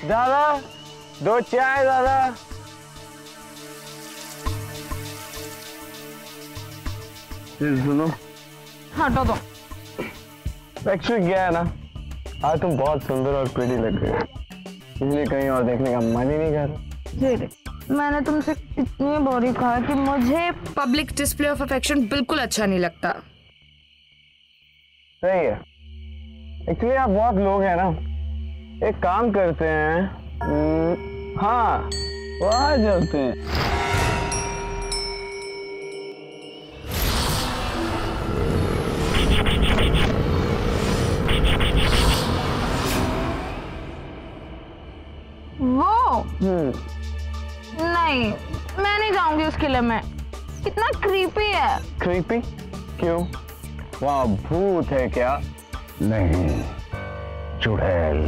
दादा 2 चाय दादा। सुनो, हटो दो। एक्चुअली क्या है ना, आज तुम बहुत सुंदर और प्रिटी लग रही हो, इसलिए कहीं और देखने का मन ही नहीं कर रहा। मैंने तुमसे इतनी बारी कहा कि मुझे पब्लिक डिस्प्ले ऑफ अफेक्शन बिल्कुल अच्छा नहीं लगता। सही है। एक्चुअली आप बहुत लोग हैं ना, एक काम करते हैं, हाँ वहाँ चलते हैं। वो नहीं, मैं नहीं जाऊंगी उस किले में, कितना क्रीपी है। क्रीपी क्यों? वहाँ भूत है क्या? नहीं, चुड़ैल।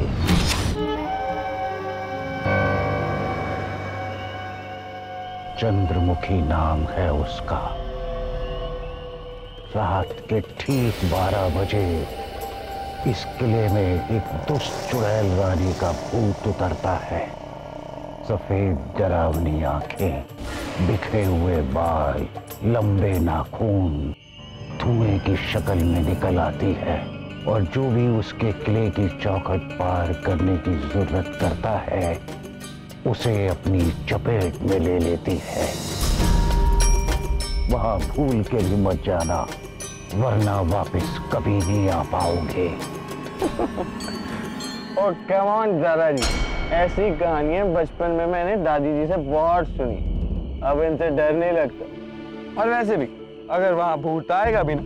चंद्रमुखी नाम है उसका। रात के ठीक 12 बजे इस किले में एक दुष्ट चुड़ैल रानी का भूत उतरता है। सफेद डरावनी आंखें, बिखरे हुए बाल, लंबे नाखून, धुएं की शक्ल में निकल आती है और जो भी उसके किले की चौखट पार करने की जरूरत करता है उसे अपनी चपेट में ले लेती है। वहां भूल के भी मत जाना, वरना वापस कभी नहीं आ पाओगे। ओ कम ऑन दादाजी, ऐसी कहानियां बचपन में मैंने दादी जी से बहुत सुनी, अब इनसे डर नहीं लगता। और वैसे भी अगर वहां भूत आएगा भी ना,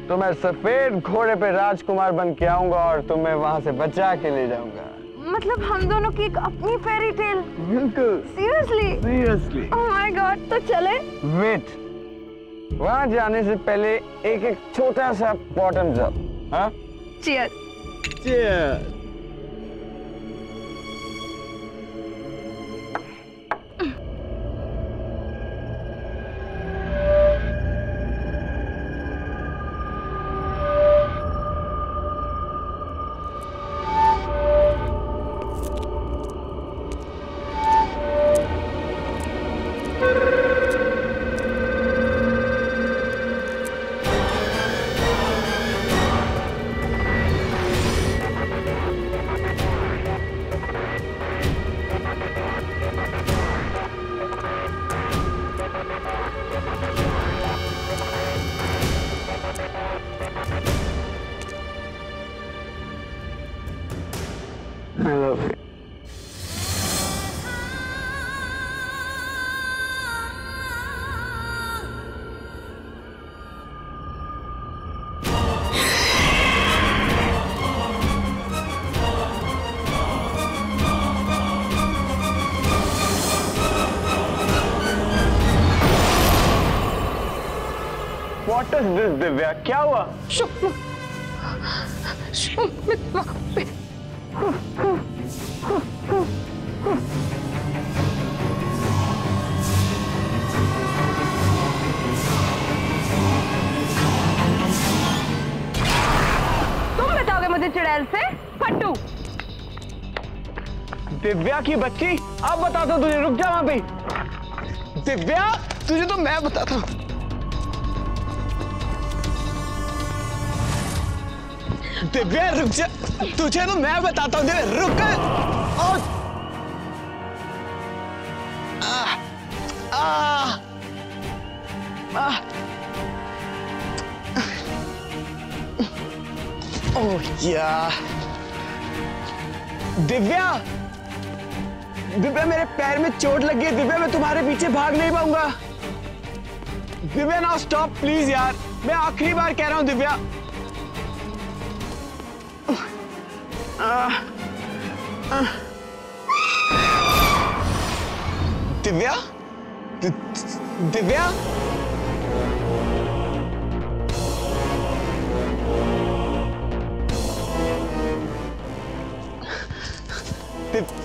तो मैं सफेद घोड़े पे राजकुमार बन के आऊंगा और तुम्हें वहां से बचा के ले जाऊंगा। मतलब हम दोनों की एक अपनी फेरी टेल? बिल्कुल। सीरियसली? ओह माय गॉड, तो चले? वेट, वहां जाने से पहले एक छोटा सा बॉटम्स अप। हाँ, cheers. Cheers. I love it. What is this, Divya? क्या हुआ? तुम बताओगे मुझे चुड़ैल से? फट्टू। दिव्या की बच्ची, अब बताता हूँ तुझे, रुक जा वहां पे। दिव्या, तुझे तो मैं बताता हूँ। दिव्या रुक जा, तुझे तो मैं बताता हूँ। दिव्या रुक। और ओह यार, दिव्या, दिव्या मेरे पैर में चोट लगी है। दिव्या मैं तुम्हारे पीछे भाग नहीं पाऊंगा। दिव्या नाउ स्टॉप प्लीज यार, मैं आखिरी बार कह रहा हूँ दिव्या। दिव्या, दिव्या, दिव्या,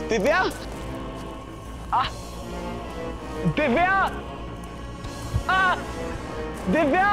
दिव्या, दिव्या, दिव्या,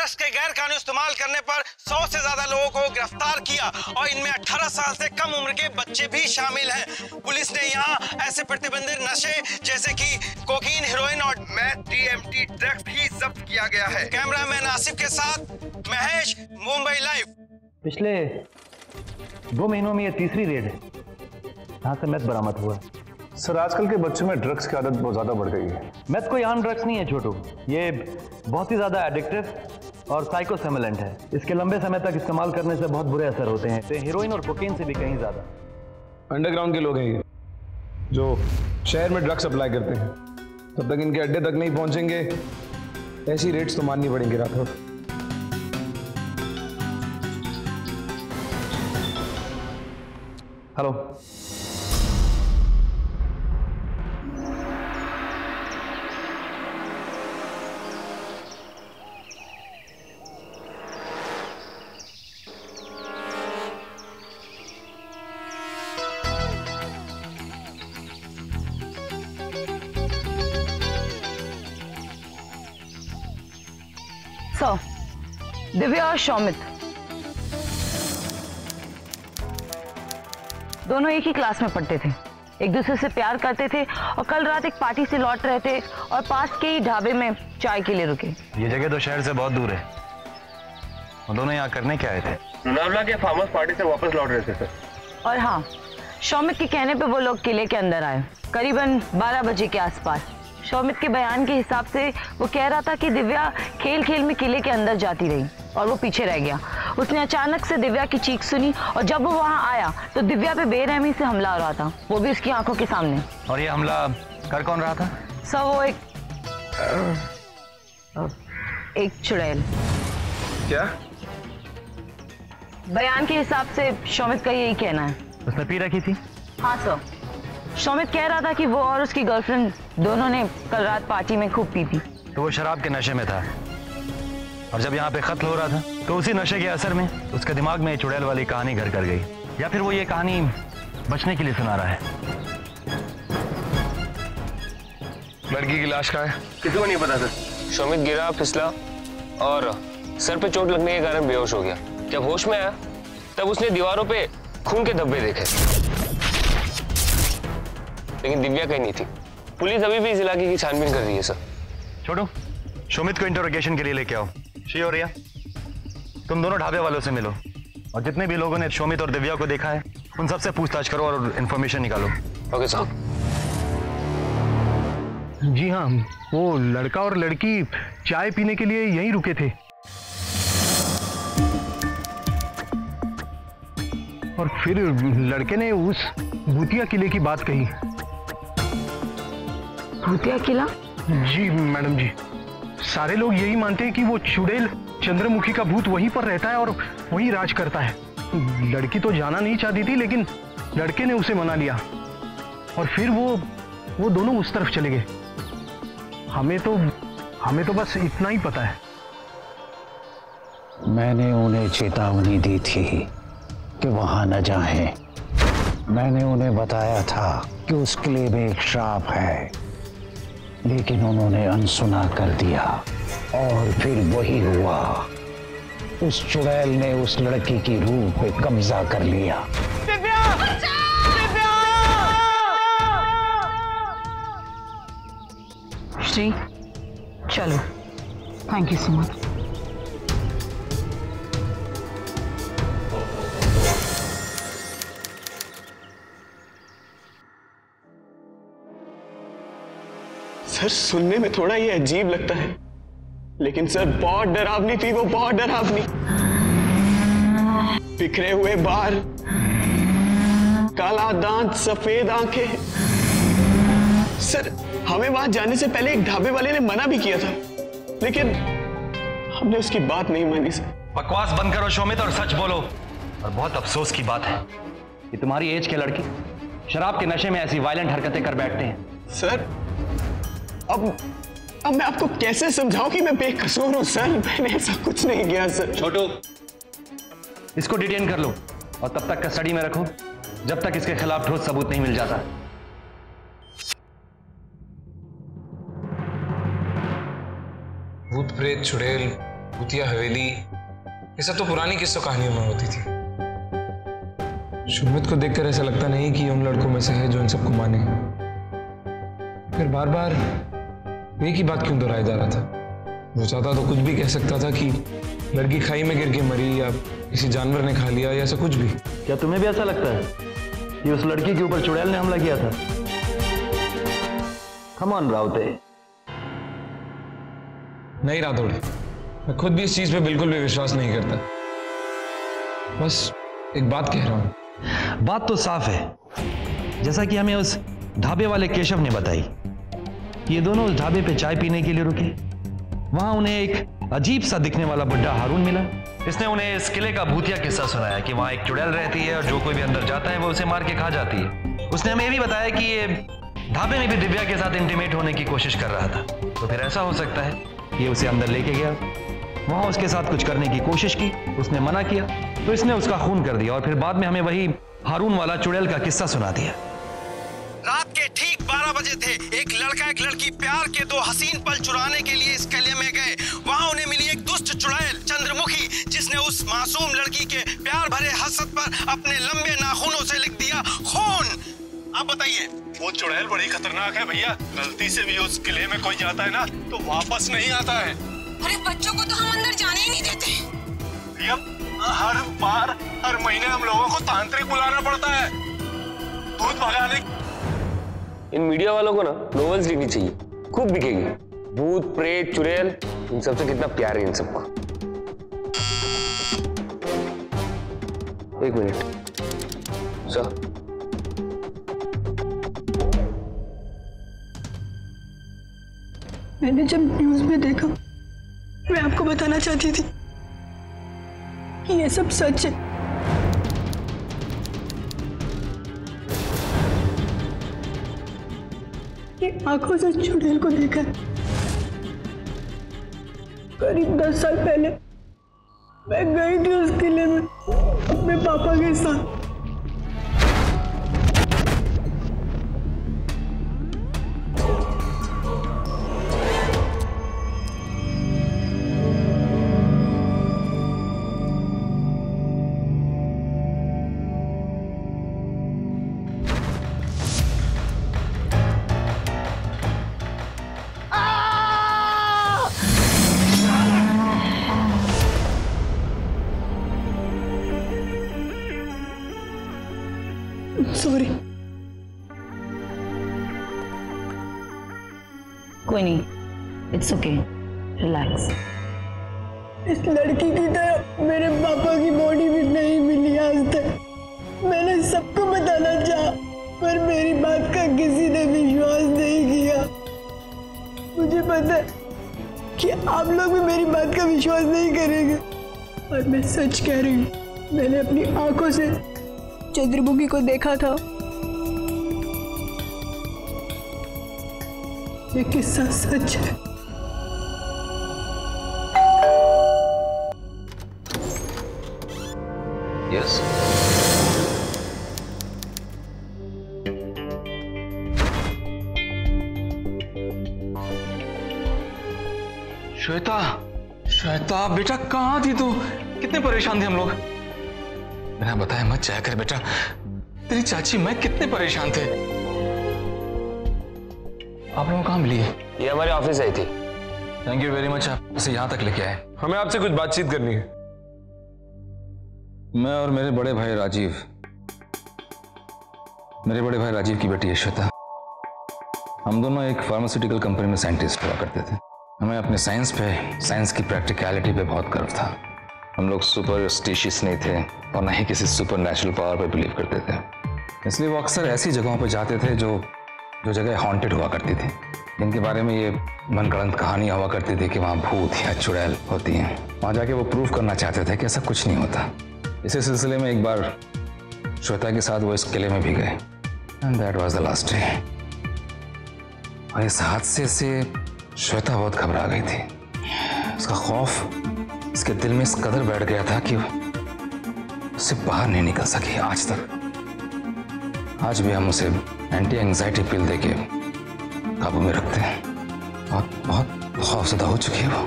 ड्रग्स के गैर कानूनी इस्तेमाल करने पर 100 से ज्यादा लोगों को गिरफ्तार किया और इनमें 18 साल से कम उम्र के बच्चे भी शामिल हैं। पुलिस ने यहाँ ऐसे प्रतिबंधित नशे जैसे कि कोकीन, हेरोइन और मैथ DMT ड्रग्स भी जब्त किया गया है। कैमरामैन आसिफ के साथ महेश, मुंबई लाइव। पिछले 2 महीनों में ये तीसरी रेड है यहाँ से मैथ बरामद हुआ। सर आजकल के बच्चों में ड्रग्स की आदत बहुत ज्यादा बढ़ गई है। मैथ कोई आम ड्रग्स नहीं है छोटू, ये बहुत ही ज्यादा एडिक्टिव और साइकोस्टिमुलेंट है। इसके लंबे समय तक इस्तेमाल करने से बहुत बुरे असर होते हैं, हीरोइन और कोकीन से भी कहीं ज्यादा। अंडरग्राउंड के लोग हैं ये, जो शहर में ड्रग्स सप्लाई करते हैं। तब तक इनके अड्डे तक नहीं पहुंचेंगे, ऐसी रेट्स तो माननी पड़ेंगी राठौर। हेलो, दिव्या और शौमित दोनों एक ही क्लास में पढ़ते थे, एक दूसरे से प्यार करते थे और कल रात एक पार्टी से लौट रहे थे और पास के ही ढाबे में चाय के लिए रुके। ये जगह तो शहर से बहुत दूर है। वो दोनों यहाँ करने क्या आए थे? लोनावला के फार्म हाउस पार्टी से वापस लौट रहे थे सर। और हाँ, शौमित के कहने पे वो लोग किले के अंदर आए करीबन 12 बजे के आसपास। शौमित के बयान के हिसाब से वो कह रहा था कि दिव्या खेल खेल में किले के अंदर जाती रही और वो पीछे रह गया। उसने अचानक से दिव्या की चीख सुनी और जब वो वहाँ आया तो दिव्या पे बेरहमी से हमला हो रहा था, वो भी उसकी आंखों के सामने। और ये हमला कर कौन रहा था? सर वो एक चुड़ैल। क्या? बयान के हिसाब से शौमित का यही कहना है। उसने पी रखी थी? हाँ सर, शौमित कह रहा था कि वो और उसकी गर्लफ्रेंड दोनों ने कल रात पार्टी में खूब पी थी। तो वो शराब के नशे में था और जब यहाँ पे कत्ल हो रहा था तो उसी नशे के असर में उसके दिमाग में चुड़ैल वाली कहानी घर कर गई, या फिर वो ये कहानी बचने के लिए सुना रहा है। लड़की की लाश कहाँ है? किसी को नहीं पता सर। शौमित गिरा, फिसला और सर पे चोट लगने के कारण बेहोश हो गया। जब होश में आया तब उसने दीवारों पे खून के धब्बे देखे, लेकिन दिव्या कहीं नहीं थी। पुलिस अभी भी इस इलाके की छानबीन कर रही है सर। छोटू, शौमित को इंटरोगेशन के लिए लेके आओ। शी और रिया, तुम दोनों ढाबे वालों से मिलो और जितने भी लोगों ने शौमित और दिव्या को देखा है उन सबसे पूछताछ करो और इन्फॉर्मेशन निकालो। ओके साहब। जी हाँ, वो लड़का और लड़की चाय पीने के लिए यहीं रुके थे और फिर लड़के ने उस भूतिया किले की बात कही। भूतिया किला? जी मैडम जी, सारे लोग यही मानते हैं कि वो चुड़ैल चंद्रमुखी का भूत वहीं पर रहता है और वहीं राज करता है। लड़की तो जाना नहीं चाहती थी लेकिन लड़के ने उसे मना लिया और फिर वो दोनों उस तरफ चले गए। हमें तो बस इतना ही पता है। मैंने उन्हें चेतावनी दी थी कि वहां न जाएं। मैंने उन्हें बताया था कि उस किले में एक श्राप है, लेकिन उन्होंने अनसुना कर दिया और फिर वही हुआ। उस चुड़ैल ने उस लड़की की रूह पे कब्जा कर लिया। श्री, चलो। Thank you so much. Sir सुनने में थोड़ा ये अजीब लगता है, लेकिन सर बहुत डरावनी थी वो, बहुत डरावनी। बिखरे हुए बाल, काला दांत, सफेद आंखें। सर हमें वहां जाने से पहले एक ढाबे वाले ने मना भी किया था, लेकिन हमने उसकी बात नहीं मानी सर। बकवास बंद करो शौमित और सच बोलो। और बहुत अफसोस की बात है कि तुम्हारी एज के लड़के शराब के नशे में ऐसी वायलेंट हरकतें कर बैठते हैं। सर अब मैं आपको कैसे समझाऊं कि मैं बेकसूर हूं सर, मैंने ऐसा कुछ नहीं किया सर। छोटू, इसको डिटेन कर लो और तब तक कस्टडी में रखो जब तक इसके खिलाफ ठोस सबूत नहीं मिल जाता। भूत प्रेत चुड़ैल भूतिया हवेली, ये सब तो पुरानी किस्सों कहानियों में होती थी। सुमित को देखकर ऐसा लगता नहीं कि उन लड़कों में से है जो इन सबको माने। फिर बार बार एक ही बात क्यों दोहराया जा रहा था? वो चाहता तो कुछ भी कह सकता था कि लड़की खाई में गिर के मरी या किसी जानवर ने खा लिया या ऐसा कुछ भी। क्या तुम्हें भी ऐसा लगता है कि उस लड़की के ऊपर चुड़ैल ने हमला किया था? Come on Raute. नहीं राठौड़, मैं खुद भी इस चीज पे बिल्कुल भी विश्वास नहीं करता। बस एक बात कह रहा हूं। बात तो साफ है, जैसा कि हमें उस ढाबे वाले केशव ने बताई। ये दोनों उस ढाबे पे चाय पीने के लिए रुके। वहां उन्हें एक अजीब सा दिखने वाला बुड्ढा हारून मिला। इसने उन्हें इस किले का भूतिया किस्सा सुनाया कि वहां एक चुड़ैल रहती है और जो कोई भी अंदर जाता है वो उसे मार के खा जाती है। उसने हमें ये भी बताया कि ये ढाबे में भी दिव्या के साथ इंटीमेट होने की कोशिश कर रहा था। तो फिर ऐसा हो सकता है ये उसे अंदर लेके गया, वहां उसके साथ कुछ करने की कोशिश की, उसने मना किया तो इसने उसका खून कर दिया और फिर बाद में हमें वही हारून वाला चुड़ैल का किस्सा सुना दिया। रात के ठीक 12 बजे थे। एक लड़का एक लड़की प्यार के 2 हसीन पल चुराने के लिए इस किले में गए। वहां उन्हें मिली एक दुष्ट चुड़ैल चंद्रमुखी, जिसने उस मासूम लड़की के प्यार भरे हसरत पर अपने लंबे नाखूनों से लिख दिया खून। आप बताइए। वो चुड़ैल बड़ी खतरनाक है भैया। गलती से भी उस किले में कोई जाता है ना तो वापस नहीं आता है। अरे बच्चों को तो हम अंदर जाने ही नहीं देते। भैया हर बार हर महीने हम लोगों को तांत्रिक बुलाना पड़ता है भूत भगाने। इन मीडिया वालों को ना नॉवेल्स लिखनी चाहिए, खूब बिकेगी। भूत प्रेत चुड़ैल, इन सबसे कितना प्यार है इन सबको। एक मिनट सर, मैंने जब न्यूज में देखा मैं आपको बताना चाहती थी कि ये सब सच है। ये आंखों से चुड़ैल को देखा करीब 10 साल पहले मैं गई थी उस किले में अपने पापा के साथ। सॉरी। कोई नहीं, इट्स ओके, रिलैक्स। इस लड़की की तरह मेरे पापा की बॉडी भी नहीं मिली आज तक। मैंने सबको बताना चाहा पर मेरी बात का किसी ने विश्वास नहीं किया। मुझे पता है कि आप लोग भी मेरी बात का विश्वास नहीं करेंगे और मैं सच कह रही हूँ। मैंने अपनी आंखों से चंद्रमुखी को देखा था। ये किस्सा सच है। यस। श्वेता, श्वेता बेटा कहाँ थी तू? कितने परेशान थे हम लोग। बिना बताए मत जाया कर बेटा। तेरी चाची मैं कितने परेशान थे। आप लोगों को कहाँ मिली है? ये हमारे ऑफिस आई थी। थैंक यू वेरी मच, आप इसे यहाँ तक लेके आए। हमें आपसे कुछ बातचीत करनी है। मैं और मेरे बड़े भाई राजीव, मेरे बड़े भाई राजीव की बेटी है श्वेता, हम दोनों एक फार्मास्यूटिकल कंपनी में साइंटिस्ट हुआ करते थे। हमें अपने साइंस की प्रैक्टिकलिटी पे बहुत गर्व था। हम लोग सुपरस्टिशियस नहीं थे और ना ही किसी सुपर नेचुरल पावर पे बिलीव करते थे। इसलिए वो अक्सर ऐसी जगहों पे जाते थे जो जगह हॉन्टेड हुआ करती थी, जिनके बारे में ये मनगढ़ंत कहानियाँ हुआ करती थी कि वहाँ भूत या चुड़ैल होती हैं। वहाँ जाके वो प्रूव करना चाहते थे कि ऐसा कुछ नहीं होता। इसी सिलसिले में एक बार श्वेता के साथ वो इस किले में भी गए and that was the last day. और इस हादसे से श्वेता बहुत घबरा गई थी। उसका खौफ इसके दिल में इस कदर बैठ गया था कि उससे बाहर नहीं निकल सकी आज तक। आज भी हम उसे एंटी एंजाइटी पिल देके काबू में रखते हैं। बहुत बहुत खौफजदा हो चुकी है वो।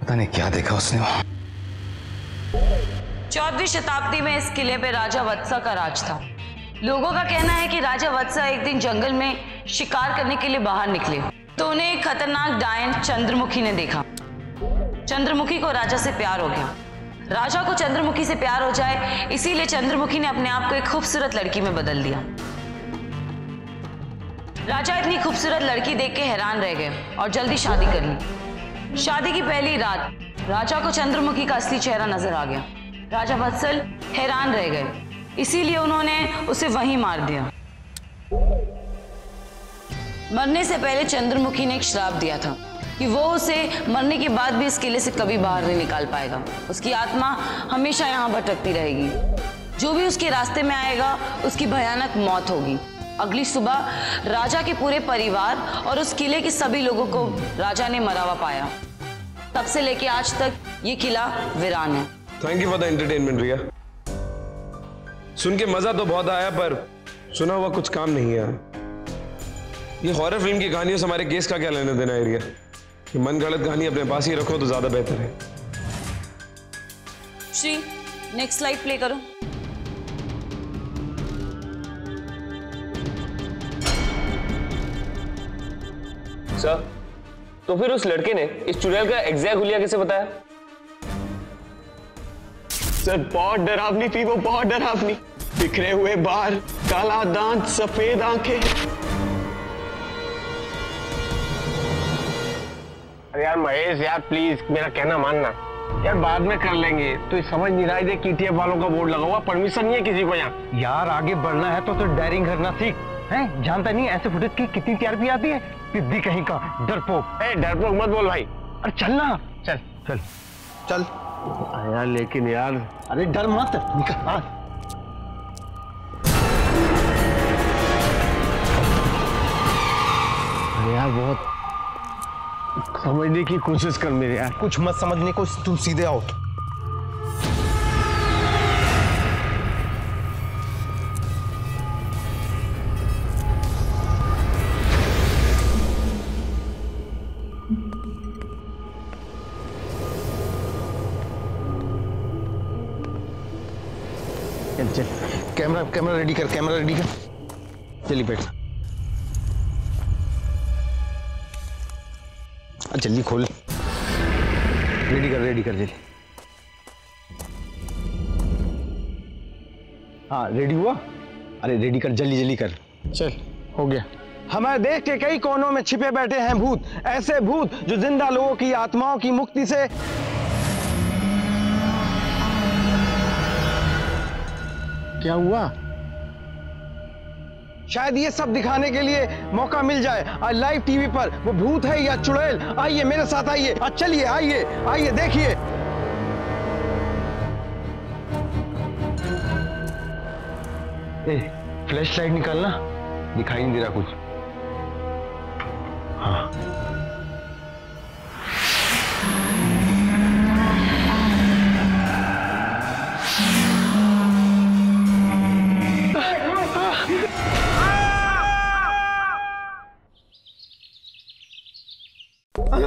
पता नहीं क्या देखा उसने वहां। 14वीं शताब्दी में इस किले पे राजा वत्सा का राज था। लोगों का कहना है कि राजा वत्सा एक दिन जंगल में शिकार करने के लिए बाहर निकले तो उन्हें एक खतरनाक डायन चंद्रमुखी ने देखा। चंद्रमुखी को राजा से प्यार हो गया। राजा को चंद्रमुखी से प्यार हो जाए इसीलिए चंद्रमुखी ने अपने आप को एक खूबसूरत लड़की में बदल दिया। राजा इतनी खूबसूरत लड़की देख के हैरान रह गए और जल्दी शादी कर ली। शादी की पहली रात राजा को चंद्रमुखी का असली चेहरा नजर आ गया। राजा वत्सल हैरान रह गए, इसीलिए उन्होंने उसे वहीं मार दिया। मरने से पहले चंद्रमुखी ने एक श्राप दिया था कि वो उसे मरने के बाद भी इस किले से कभी बाहर नहीं निकाल पाएगा। उसकी आत्मा हमेशा यहाँ भटकती रहेगी। जो भी उसके रास्ते में आएगा उसकी भयानक मौत होगी। अगली सुबह राजा के पूरे परिवार और उस किले के सभी लोगों को राजा ने मरा हुआ पाया। तब से लेके आज तक ये किला वीरान है। Thank you for the entertainment Riya. सुन के मजा तो बहुत आया पर सुना हुआ कुछ काम नहीं है। ये हॉरर फिल्म की कहानियों से हमारे केस का क्या लेना देना है रिया? ये मन गढ़ंत कहानी अपने पास ही रखो तो ज्यादा बेहतर है। श्री नेक्स्ट स्लाइड प्ले करो। सर, तो फिर उस लड़के ने इस चुड़ैल का एग्जैक्ट हुलिया कैसे बताया? सर बहुत डरावनी थी वो, बहुत डरावनी। बिखरे हुए बाल, काला दांत, सफेद आंखें। अरे यार महेश यार प्लीज मेरा कहना मानना यार, बाद में कर लेंगे। तो समझ नहीं रहा है KTF वालों का बोर्ड लगा हुआ, परमिशन नहीं है किसी को यहाँ। यार आगे बढ़ना है तो डायरिंग करना सीख। हैं जानता नहीं ऐसे फुटेज की कितनी TRP आती है? पिद्दी कहीं का डरपोक। डरपोक मत बोल भाई। अरे चल ना, चल चल चल यार। लेकिन यार अरे डर मत निकल। अरे यार बहुत समझने की कोशिश कर मेरे यार। कुछ मत समझने को, तुम सीधे आओ। चल कैमरा रेडी कर, कैमरा रेडी कर। चलिए बैठ। जल्दी खोल। रेडी कर जल्दी। हाँ रेडी हुआ? अरे रेडी कर, जल्दी कर। चल हो गया। हमारे देश के कई कोनों में छिपे बैठे हैं भूत, ऐसे भूत जो जिंदा लोगों की आत्माओं की मुक्ति से क्या हुआ? शायद ये सब दिखाने के लिए मौका मिल जाए आज लाइव टीवी पर। वो भूत है या चुड़ैल? आइए मेरे साथ, आइए। चलिए आइए देखिए। फ्लैश लाइट निकालना, दिखाई नहीं दे रहा कुछ। हाँ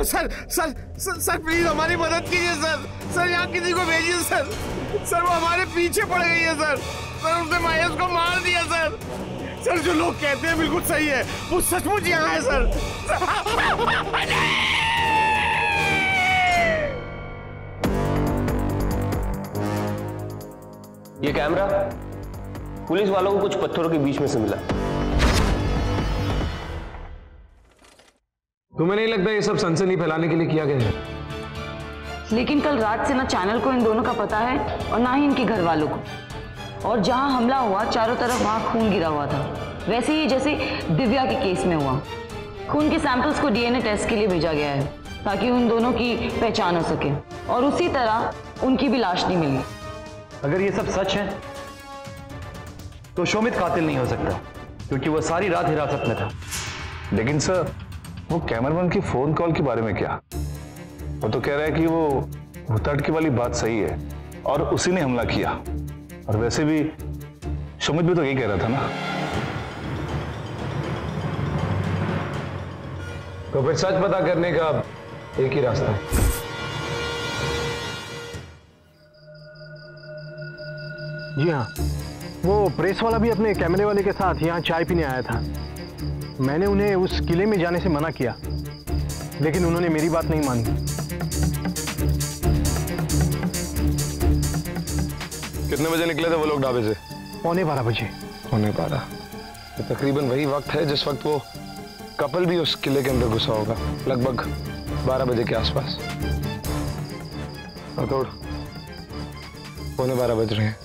सर प्लीज हमारी मदद कीजिए सर यहाँ किसी को भेजिए सर वो हमारे पीछे पड़ गई है सर उसने महेश को मार दिया सर जो लोग कहते हैं बिल्कुल सही है, वो सचमुच यहाँ है सर। ये कैमरा पुलिस वालों को कुछ पत्थरों के बीच में से मिला। तुम्हें नहीं लगता ये सब सनसनी फैलाने के लिए किया गया है? लेकिन कल रात से ना चैनल को इन दोनों का पता है और ना ही इनके घर वालों को। और जहां हमला हुआ चारों तरफ वहां खून गिरा हुआ था, वैसे ही जैसे दिव्या के केस में हुआ। खून के सैंपल्स को DNA टेस्ट के लिए भेजा गया है ताकि उन दोनों की पहचान हो सके, और उसी तरह उनकी भी लाश नहीं मिली। अगर ये सब सच है तो शोमित कातिल नहीं हो सकता, क्योंकि वो सारी रात हिरासत में था। लेकिन सर वो कैमरामैन की फोन कॉल के बारे में क्या? वो तो कह रहा है कि वो भूताटकी वाली बात सही है और उसी ने हमला किया। और वैसे भी शोमित भी तो यही कह रहा था ना। तो फिर सच पता करने का एक ही रास्ता है। जी हाँ, वो प्रेस वाला भी अपने कैमरे वाले के साथ यहाँ चाय पीने आया था। मैंने उन्हें उस किले में जाने से मना किया, लेकिन उन्होंने मेरी बात नहीं मानी। कितने बजे निकले थे वो लोग ढाबे से? 11:15 बजे। 11:15, तो तकरीबन वही वक्त है जिस वक्त वो कपल भी उस किले के अंदर घुसा होगा, लगभग 12 बजे के आसपास। तोड़ 11:15 बज रहे हैं।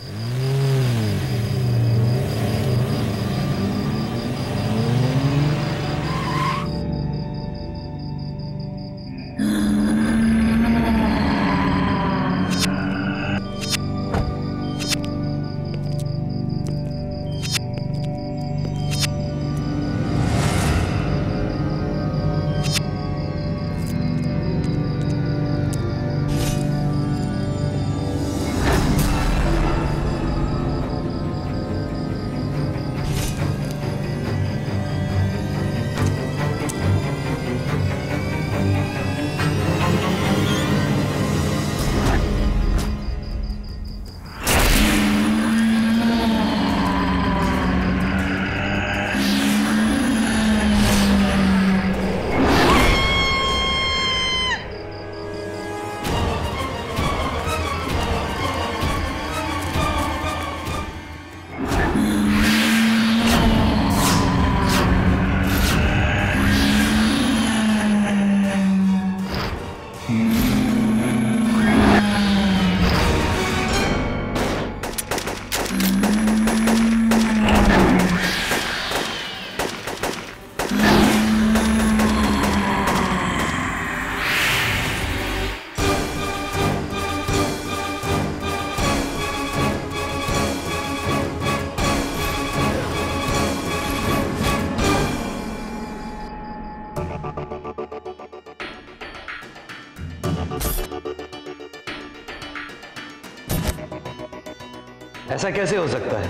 ऐसा कैसे हो सकता है?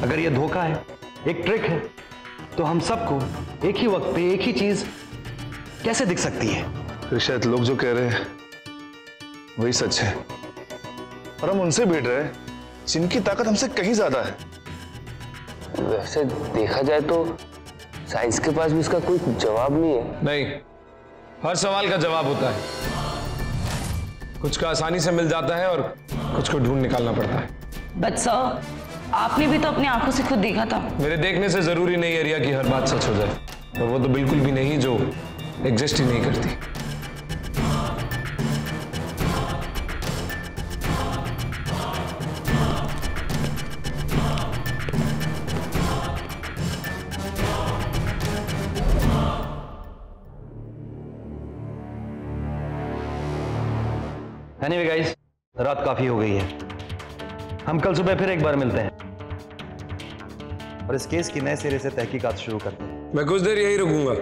अगर ये धोखा है, एक ट्रिक है, तो हम सबको एक ही वक्त पे एक ही चीज कैसे दिख सकती है? शायद लोग जो कह रहे हैं वही सच है, और हम उनसे भिड़ रहे हैं जिनकी ताकत हमसे कहीं ज्यादा है। वैसे देखा जाए तो साइंस के पास भी इसका कोई जवाब नहीं है। नहीं, हर सवाल का जवाब होता है। कुछ का आसानी से मिल जाता है और कुछ को ढूंढ निकालना पड़ता है। बट सर, आपने भी तो अपनी आंखों से खुद देखा था। मेरे देखने से जरूरी नहीं है रिया कि हर बात सच हो जाए, और वो तो बिल्कुल भी नहीं जो एग्जिस्ट ही नहीं करती। एनीवे गाइस, रात काफी हो गई है। हम कल सुबह फिर एक बार मिलते हैं और इस केस की नए सिरे से तहकीकात शुरू करते हैं। मैं कुछ देर यही रुकूंगा।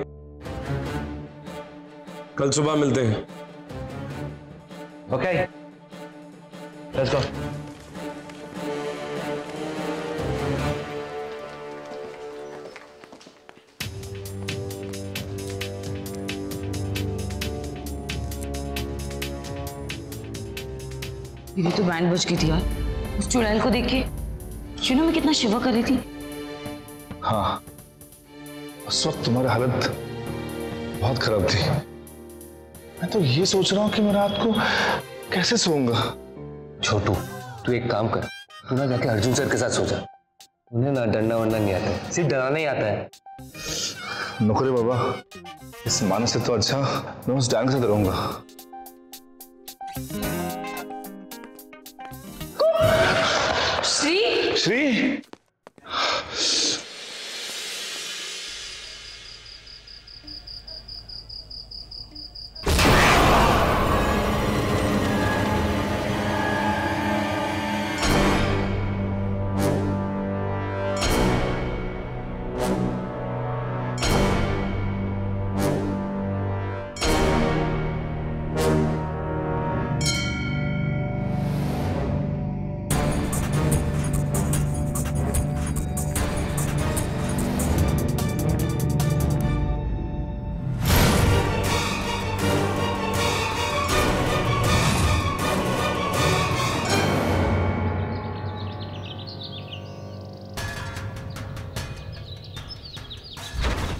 कल सुबह मिलते हैं। Okay, let's go. मेरी तो बैंड बज गई थी यार। उस चुड़ैल को देख के चुनू में कितना शिवा कर रही थी। हाँ, उस वक्त तुम्हारी हालत बहुत खराब थी। मैं तो ये सोच रहा हूँ कि मैं रात को कैसे सोऊंगा। छोटू, तू एक काम कर, तू ना जाके अर्जुन सर के साथ सो जा। उन्हें ना डरना वरना नहीं आता है, सिर्फ डराना ही आता है। नौकरी बाबा, इस मानस से तो अच्छा मैं उस डैंग से डरूंगा। श्री, श्री,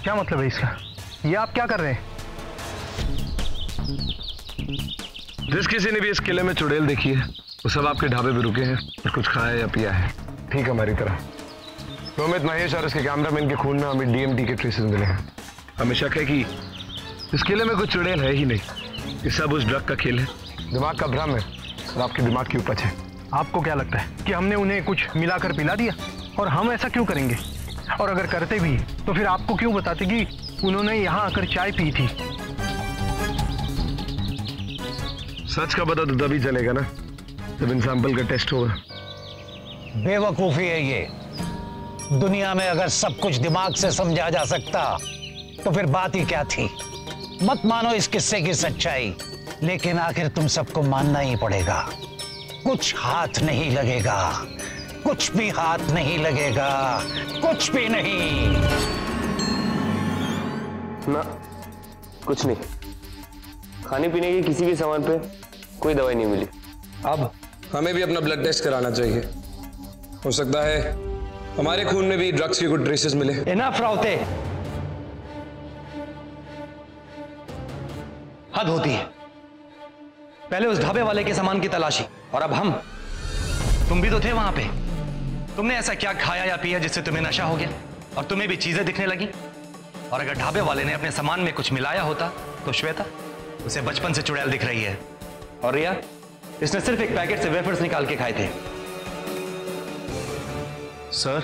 क्या मतलब है इसका? ये आप क्या कर रहे हैं? जिस किसी ने भी इस किले में चुड़ैल देखी है वो सब आपके ढाबे पे रुके हैं और कुछ खाया या पिया है, ठीक हमारी तरह। रोमित, महेश और उसके कैमरामैन के खून में हमें DMT के ट्रेसेस मिले हैं। हमें शक है कि इस किले में कुछ चुड़ैल है ही नहीं, ये सब उस ड्रग का खेल है, दिमाग का भ्रम है और आपके दिमाग की उपज है। आपको क्या लगता है कि हमने उन्हें कुछ मिलाकर पिला दिया? और हम ऐसा क्यों करेंगे? और अगर करते भी तो फिर आपको क्यों बताते कि उन्होंने यहाँ आकर चाय पी थी? सच का पता तो तभी चलेगा ना जब इन सैंपल का टेस्ट होगा। बेवकूफी है ये। दुनिया में अगर सब कुछ दिमाग से समझा जा सकता तो फिर बात ही क्या थी। मत मानो इस किस्से की सच्चाई, लेकिन आखिर तुम सबको मानना ही पड़ेगा। कुछ हाथ नहीं लगेगा, कुछ भी हाथ नहीं लगेगा, कुछ भी नहीं। ना, कुछ नहीं। खाने पीने के किसी भी सामान पे कोई दवाई नहीं मिली। अब हमें भी अपना ब्लड टेस्ट कराना चाहिए, हो सकता है हमारे खून में भी ड्रग्स के कुछ ट्रेसेस मिले। इनफ राउते, हद होती है। पहले उस ढाबे वाले के सामान की तलाशी और अब हम। तुम भी तो थे वहां पे। तुमने ऐसा क्या खाया या पिया जिससे तुम्हें नशा हो गया और तुम्हें भी चीजें दिखने लगी? और अगर ढाबे वाले ने अपने सामान में कुछ मिलाया होता तो श्वेता, उसे बचपन से चुड़ैल दिख रही है। और रिया, इसने सिर्फ एक पैकेट से वेफर्स निकाल के खाए थे। सर,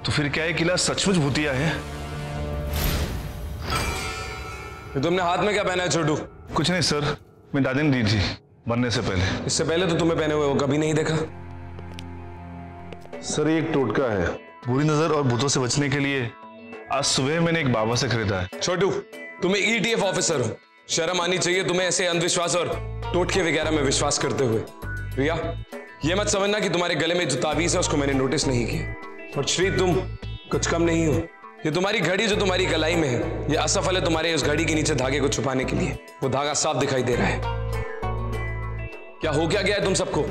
तो फिर क्या ये किला सचमुच भूतिया है? तुमने हाथ में क्या पहना है छोटू? कुछ नहीं सर, मैं दादी ने दी थी मरने से पहले। इससे पहले तो तुम्हें पहने हुए वो कभी नहीं देखा। सर, ये एक टोटका है बुरी नजर और भूतों से बचने के लिए। आज सुबह मैंने एक बाबा से खरीदा है। छोटू, तुम्हें ETF ऑफिसर हो, शर्म आनी चाहिए तुम्हें ऐसे अंधविश्वास और टोटके वगैरह में विश्वास करते हुए। रिया, ये मत समझना कि तुम्हारे गले में जो तावीज है उसको मैंने नोटिस नहीं किया। और श्री, तुम कुछ कम नहीं हो। ये तुम्हारी घड़ी जो तुम्हारी कलाई में है, ये असफल है तुम्हारे उस घड़ी के नीचे धागे को छुपाने के लिए। वो धागा साफ दिखाई दे रहा है। क्या हो क्या गया है तुम सबको?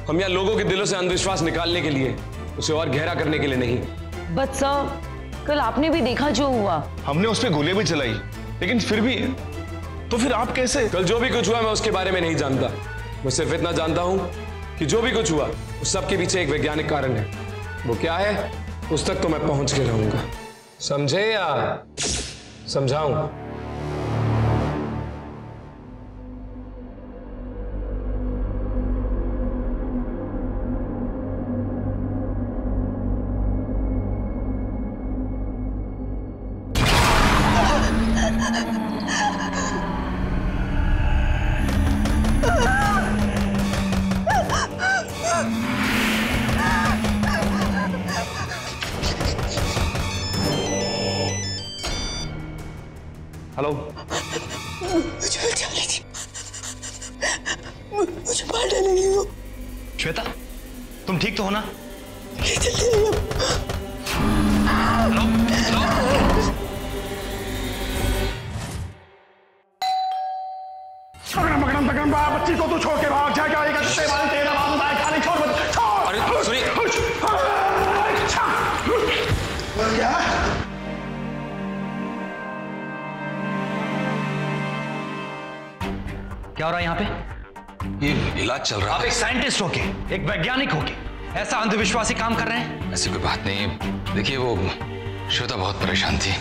हम यहाँ लोगों के दिलों से अंधविश्वास निकालने के लिए, उसे और गहरा करने के लिए नहीं। बच्चा, कल आपने भी देखा जो हुआ। हमने उस पर गोलियां भी चलाई, लेकिन फिर भी। तो फिर आप कैसे? कल जो भी कुछ हुआ मैं उसके बारे में नहीं जानता। मैं सिर्फ इतना जानता हूं कि जो भी कुछ हुआ उस सब के पीछे एक वैज्ञानिक कारण है। वो क्या है उस तक तो मैं पहुंच के रहूंगा, समझे या समझाऊं? हेलो, मुझे मार डालेंगे वो। श्वेता, तुम ठीक तो हो ना? बच्ची को तू छोड़ के भाग जाएगा। तेरा खाली छोड़ मत। अरे सुनिए, क्या? क्या हो रहा है यहाँ पे? ये इलाज चल रहा है। आप एक साइंटिस्ट होके, एक वैज्ञानिक होके ऐसा अंधविश्वासी काम कर रहे हैं? ऐसी कोई बात नहीं है। देखिए, वो श्वेता बहुत परेशान थी।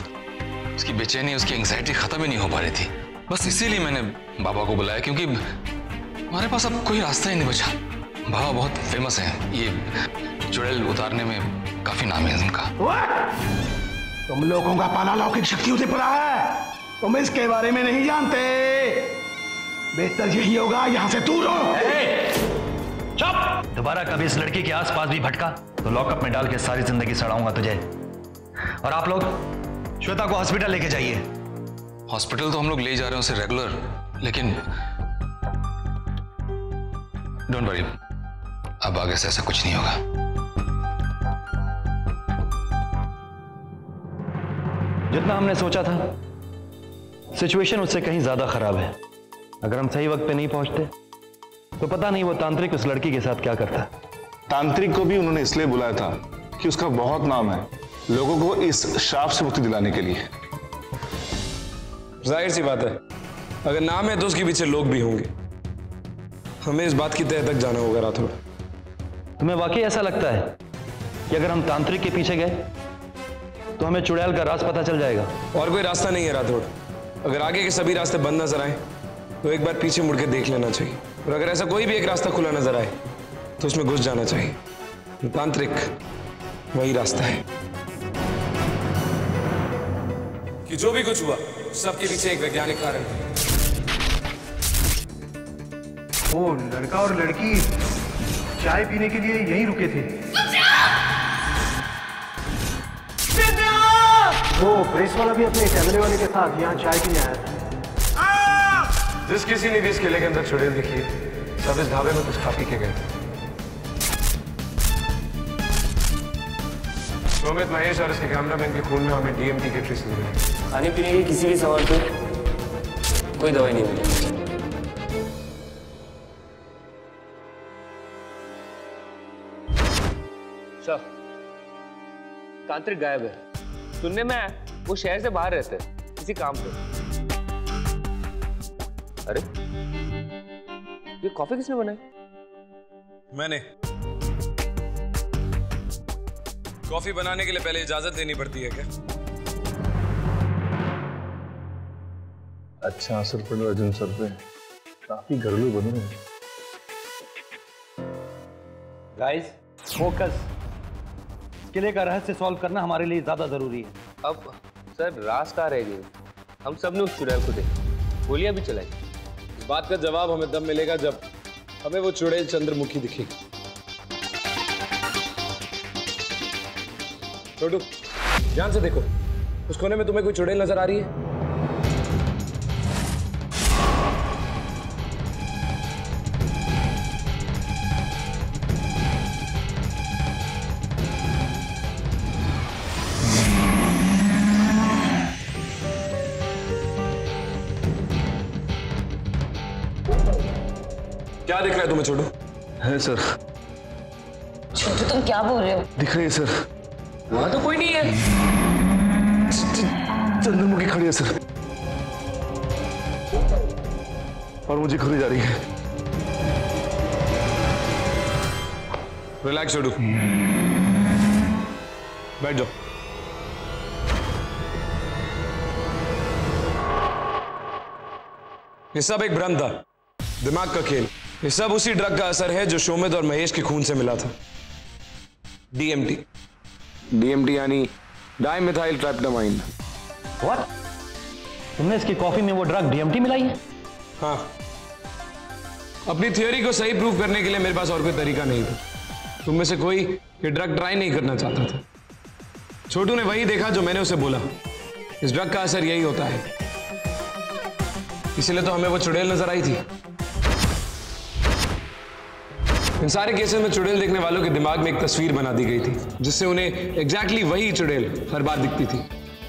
उसकी बेचैनी, उसकी एंग्जाइटी खत्म ही नहीं हो पा रही थी। बस इसीलिए मैंने बाबा को बुलाया, क्योंकि हमारे पास अब कोई रास्ता ही नहीं बचा। बाबा बहुत फेमस है, ये चुड़ैल उतारने में काफी नाम है इनका। तुम लोगों का पाला लौकिक शक्तियों से पड़ा है, तुम इसके बारे में नहीं जानते। बेहतर यही होगा यहां से दूर रहो। चुप! दोबारा कभी इस लड़की के आसपास भी भटका तो लॉकअप में डाल के सारी जिंदगी सड़ाऊंगा तुझे। और आप लोग श्वेता को हॉस्पिटल लेके जाइए। हॉस्पिटल तो हम लोग ले जा रहे हैं उसे रेगुलर, लेकिन डोंट वरी, अब आगे से ऐसा कुछ नहीं होगा। जितना हमने सोचा था, सिचुएशन उससे कहीं ज्यादा खराब है। अगर हम सही वक्त पे नहीं पहुंचते तो पता नहीं वो तांत्रिक उस लड़की के साथ क्या करता। तांत्रिक को भी उन्होंने इसलिए बुलाया था कि उसका बहुत नाम है लोगों को इस श्राप से मुक्ति दिलाने के लिए। जाहिर सी बात है, अगर नाम है तो उसके पीछे लोग भी होंगे। हमें इस बात की तह तक जाना होगा राठौड़। तुम्हें वाकई ऐसा लगता है कि अगर हम तांत्रिक के पीछे गए तो हमें चुड़ैल का राज पता चल जाएगा? और कोई रास्ता नहीं है राठौड़। अगर आगे के सभी रास्ते बंद नजर आए तो एक बार पीछे मुड़ के देख लेना चाहिए, और अगर ऐसा कोई भी एक रास्ता खुला नजर आए तो उसमें घुस जाना चाहिए। तांत्रिक वही रास्ता है। कि जो भी कुछ हुआ सबके पीछे एक वैज्ञानिक कारण है। वो लड़का और लड़की चाय पीने के लिए यहीं रुके थे। वो प्रेस वाला भी अपने कैमरे वाले के साथ यहाँ चाय पीने आया था। जिस किसी ने भी इस किले के अंदर चुड़ैल दिखी है, सब इस ढाबे में कुछ खा पी के गए। शोमित, महेश और इसके कैमरामैन के खून में हमें डीएमटी के ट्रेस मिले। खाने पीने के किसी भी सवाल पे कोई दवाई नहीं मिली। तांत्रिक गायब है। सुनने में आया वो शहर से बाहर रहते हैं किसी काम पे। अरे ये कॉफी किसने बनाई? मैंने। कॉफी बनाने के लिए पहले इजाजत देनी पड़ती है क्या? अच्छा असर पड़ रहा अर्जुन सर पे, काफी घरेलू बने हैं। गाइस फोकस, किले का रहस्य सॉल्व करना हमारे लिए ज्यादा जरूरी है। अब सर राज कहाँ रह गई? हम सब ने उस चुड़ैल को देखा, गोलियां भी चलाई। इस बात का जवाब हमें तब मिलेगा जब हमें वो चुड़ैल चंद्रमुखी दिखेगी। छोटू, ध्यान से देखो, उस कोने में तुम्हें कोई चुड़ैल नजर आ रही है? क्या दिख रहा है तुम्हें छोटू? है सर। छोटू तुम क्या बोल रहे हो? दिख रही है सर। वहां तो कोई नहीं है। चंद्रमुखी खड़ी है सर, और मुझे खुली जा रही है। रिलैक्स छोटू, बैठ जाओ। ये सब एक भ्रम था, दिमाग का खेल। ये सब उसी ड्रग का असर है जो शोमित और महेश के खून से मिला था, डीएमटी। डीएमटी यानी डाइमिथाइल ट्रिप्टामाइन। व्हाट? तुमने इसकी कॉफी में वो ड्रग डीएमटी मिलाई है? हाँ, अपनी थ्योरी को सही प्रूव करने के लिए मेरे पास और कोई तरीका नहीं था। तुम में से कोई ये ड्रग ट्राई नहीं करना चाहता था। छोटू ने वही देखा जो मैंने उसे बोला, इस ड्रग का असर यही होता है। इसलिए तो हमें वो चुड़ैल नजर आई थी। इन सारे केसेस में चुड़ैल देखने वालों के दिमाग में एक तस्वीर बना दी गई थी, जिससे उन्हें एग्जैक्टली वही चुड़ैल हर बार दिखती थी।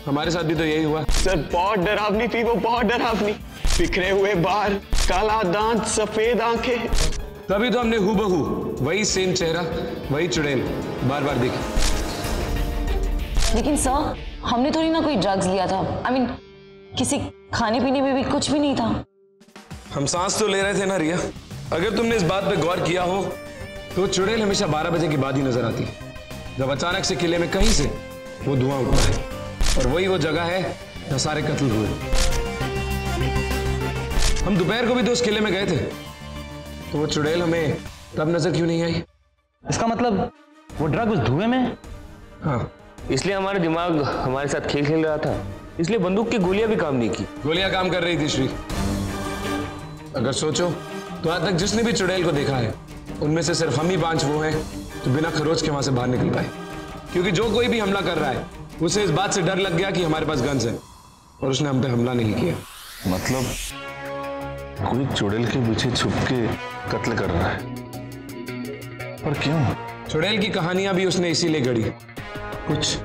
हमारे साथ भी तो यही हुआ। सर बहुत डरावनी थी वो, बहुत डरावनी। बिखरे हुए बाल, काला दांत, सफेद आंखें। तभी तो हमने हूबहू वही सेम चेहरा, वही चुड़ैल बार बार देखी। लेकिन सर हमने थोड़ी ना कोई ड्रग्स लिया था। I mean, किसी खाने पीने में भी कुछ भी नहीं था। हम सांस तो ले रहे थे ना रिया। अगर तुमने इस बात पे गौर किया हो तो चुड़ैल हमेशा 12 बजे के बाद ही नजर आती है, जब अचानक से किले में कहीं से वो धुआं उठता है, और वही वो जगह है जहां सारे कत्ल हुए। हम दोपहर को भी तो उस किले में गए थे, तो वो चुड़ैल हमें तब नजर क्यों नहीं आई? इसका मतलब वो ड्रग उस धुएं में? हाँ, इसलिए हमारा दिमाग हमारे साथ खेल खेल रहा था, इसलिए बंदूक की गोलियां भी काम नहीं की। गोलियां काम कर रही थी श्री। अगर सोचो तो आज तक जिसने भी चुड़ैल को देखा है, उनमें से सिर्फ हम ही 5 वो हैं जो बिना खरोच के वहां से बाहर निकल पाए। क्योंकि जो कोई भी हमला कर रहा है उसे इस बात से डर लग गया कि हमारे पास गन्स है, और उसने हम पे हमला नहीं किया। मतलब कोई चुड़ैल के पीछे छुप के कत्ल कर रहा है, पर क्यों? चुड़ैल की कहानियां भी उसने इसीलिए गढ़ी, कुछ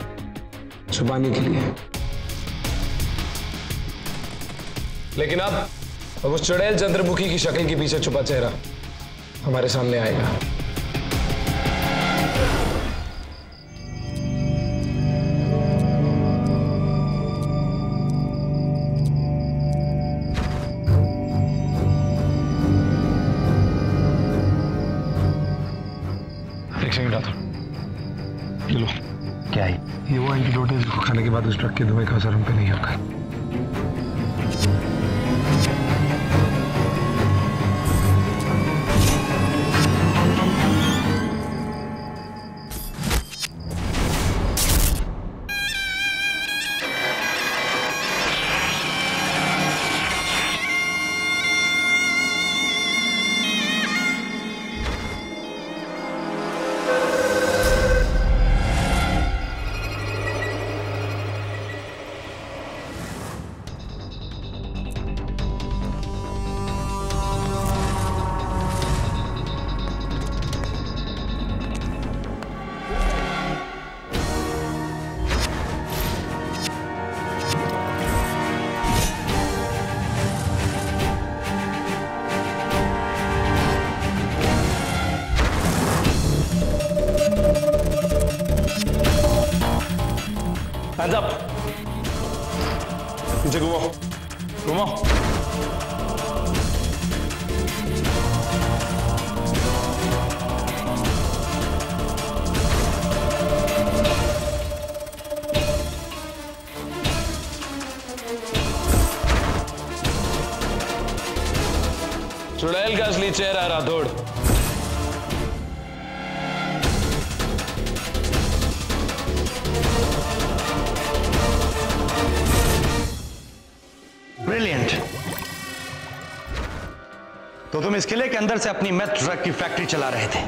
छुपाने के लिए। लेकिन अब उस चुड़ैल चंद्रमुखी की शक्ल के पीछे छुपा चेहरा हमारे सामने आएगा। खाने के बाद उस ट्रक के धुएं का असर हम पे नहीं होगा। Hands up. पीछे घुमाओ, घुमाओ। चुड़ैल का असली चेहरा राठौड़। ब्रिलियंट। तो तुम इस किले के अंदर से अपनी मेथ ड्रग की फैक्ट्री चला रहे थे,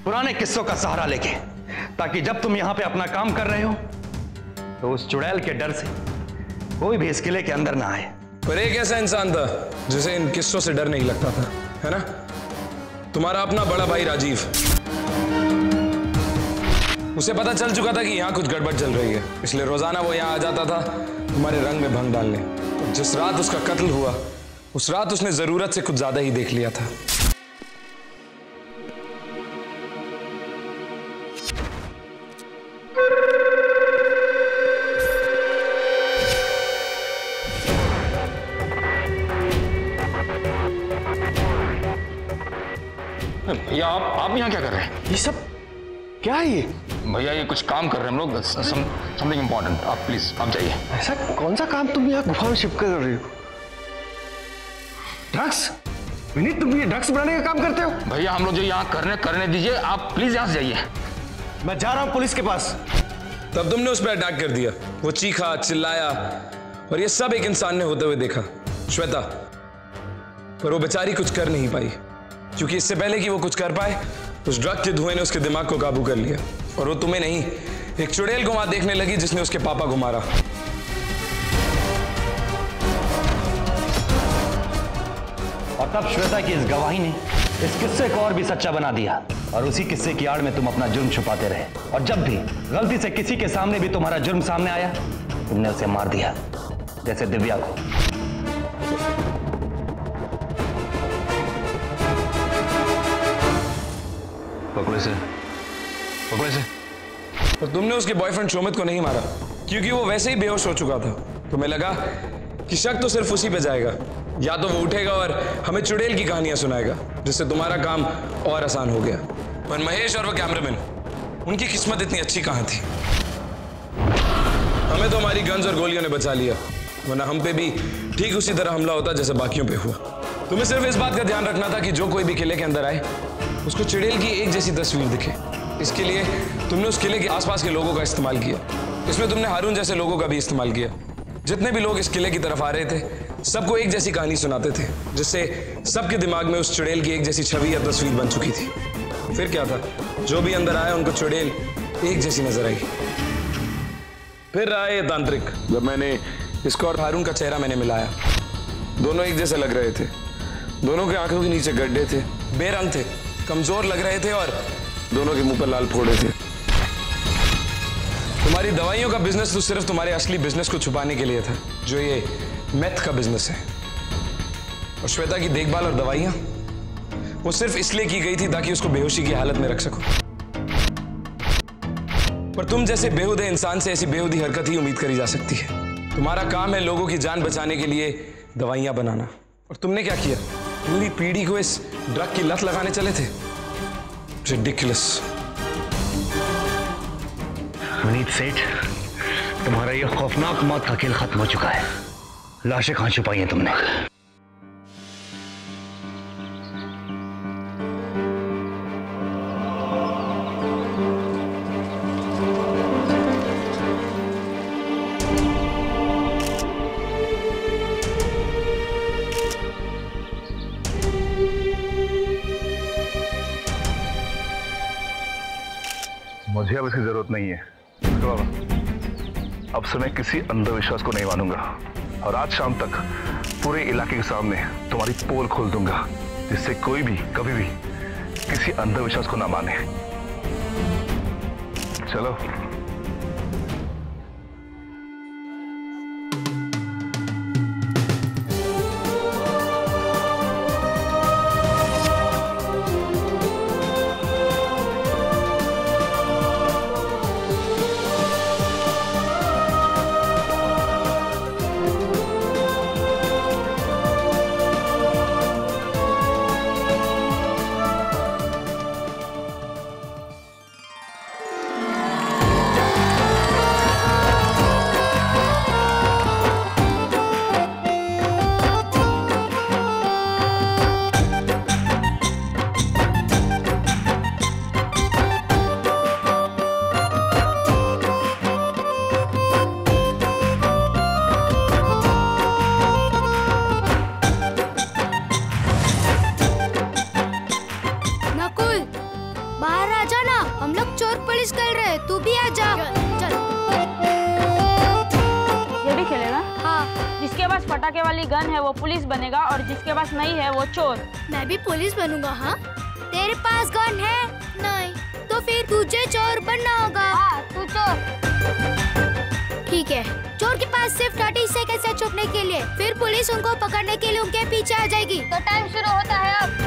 पुराने किस्सों का सहारा लेके, ताकि जब तुम यहां पे अपना काम कर रहे हो तो उस चुड़ैल के डर से कोई भी इस किले के अंदर ना आए। पर एक ऐसा इंसान था जिसे इन किस्सों से डर नहीं लगता था, है ना? तुम्हारा अपना बड़ा भाई राजीव। उसे पता चल चुका था कि यहाँ कुछ गड़बड़ चल रही है, इसलिए रोजाना वो यहाँ आ जाता था तुम्हारे रंग में भंग डालने। जिस रात उसका कत्ल हुआ उस रात उसने जरूरत से कुछ ज्यादा ही देख लिया था। भैया आप यहाँ क्या कर रहे हैं? ये सब क्या है? ये भैया ये कुछ काम कर रहे हैं हम लोग, समथिंग इम्पोर्टेंट। आप प्लीज आप जाइए। ऐसा कौन सा काम तुम यहाँ गुफा में शिफ्ट कर रहे हो? ड्रग्स? विनीत, तुम ये ड्रग्स बनाने का काम करते हो? भैया हम लोग जो यहाँ करने दीजिए, आप प्लीज यहाँ से जाइए। मैं जा रहा हूँ पुलिस के पास। तब तुमने उस पर अटैक कर दिया। वो चीखा, चिल्लाया और ये सब एक इंसान ने होते हुए देखा, श्वेता। पर वो बेचारी कुछ कर नहीं पाई, क्योंकि इससे पहले कि वो कुछ कर पाए उस ड्रग के धुएं ने उसके दिमाग को काबू कर लिया। और वो तुम्हें नहीं, एक चुड़ैल को वहां देखने लगी जिसने उसके पापा को मारा। और तब श्वेता की इस गवाही ने इस किस्से को और भी सच्चा बना दिया, और उसी किस्से की आड़ में तुम अपना जुर्म छुपाते रहे। और जब भी गलती से किसी के सामने भी तुम्हारा जुर्म सामने आया, तुमने उसे मार दिया, जैसे दिव्या को। पकड़े से। और तुमने उसके बॉयफ्रेंड शोमित को नहीं मारा, क्योंकि वो वैसे ही बेहोश हो चुका था। तुम्हें लगा कि शक तो सिर्फ उसी पे जाएगा, या तो वो उठेगा और हमें चुड़ैल की कहानियां सुनाएगा, जिससे तुम्हारा काम और आसान हो गया। पर महेश और वो कैमरामैन, उनकी किस्मत इतनी अच्छी कहां थी? हमें तो हमारी गन्स और गोलियों ने बचा लिया, वरना हम पे भी ठीक उसी तरह हमला होता जैसे बाकियों पे हुआ। तुम्हें सिर्फ इस बात का ध्यान रखना था कि जो कोई भी किले के अंदर आए उसको चुड़ैल की एक जैसी तस्वीर दिखे। इसके लिए तुमने उस किले के आसपास के लोगों का इस्तेमाल किया। इसमें तुमने हारून जैसे लोगों का भी इस्तेमाल किया। जितने भी लोग इस किले की तरफ आ रहे थे, सबको एक जैसी कहानी सुनाते थे, जिससे सबके दिमाग में उस चुड़ैल की एक जैसी छवि या तस्वीर बन चुकी थी। फिर क्या था, जो भी अंदर आया उनको चुड़ैल एक जैसी नजर आई। फिर आए तांत्रिक। जब मैंने इसको और हारून का चेहरा मैंने मिलाया, दोनों एक जैसे लग रहे थे। दोनों के आंखों के नीचे गड्ढे थे, बेरंग थे, कमजोर लग रहे थे और दोनों के मुंह पर लाल फोड़े थे। तुम्हारी दवाइयों का बिजनेस तो सिर्फ तुम्हारे असली बिजनेस को छुपाने के लिए था, जो ये मेथ का बिजनेस है। और श्वेता की देखभाल और दवाइयां वो सिर्फ इसलिए की गई थी ताकि उसको बेहोशी की हालत में रख सको। पर तुम जैसे बेहुदे इंसान से ऐसी बेहुदी हरकत ही उम्मीद करी जा सकती है। तुम्हारा काम है लोगों की जान बचाने के लिए दवाइयां बनाना, और तुमने क्या किया? पूरी पीढ़ी को इस ड्रग की लत लगाने चले थे। रिडिकुलस। विनीत सेठ, तुम्हारा ये खौफनाक मौत का खेल खत्म हो चुका है। लाशें कहां छुपाई हैं तुमने? मुझे अब इसकी जरूरत नहीं है बाबा। अब से मैं किसी अंधविश्वास को नहीं मानूंगा और आज शाम तक पूरे इलाके के सामने तुम्हारी पोल खोल दूंगा, जिससे कोई भी कभी भी किसी अंधविश्वास को ना माने। चलो। पटाखे वाली गन है वो पुलिस बनेगा और जिसके पास नहीं है वो चोर। मैं भी पुलिस बनूंगा। हाँ, तेरे पास गन है? नहीं, तो फिर तुझे चोर बनना होगा। तू चोर। ठीक है, चोर के पास सिर्फ 30 सेकंड है छुपने के लिए, फिर पुलिस उनको पकड़ने के लिए उनके पीछे आ जाएगी। तो टाइम शुरू होता है अब।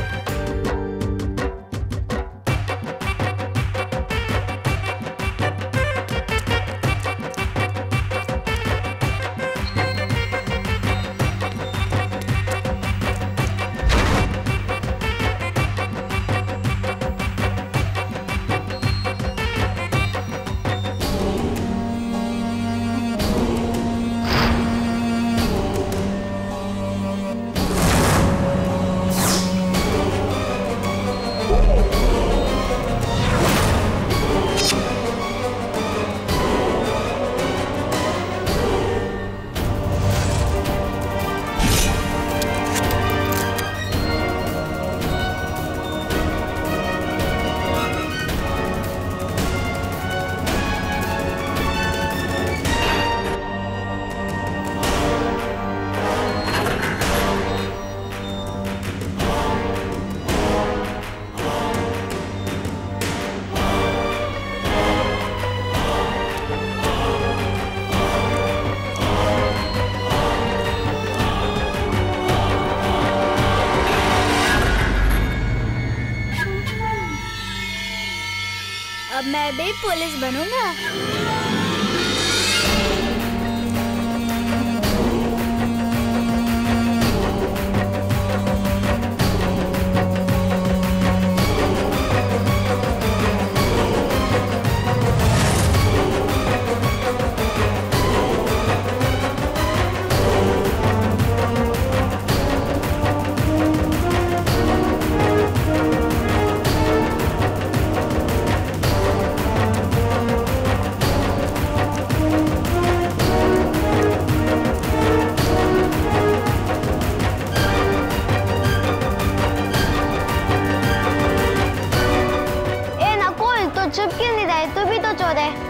अब मैं भी पुलिस बनूंगा।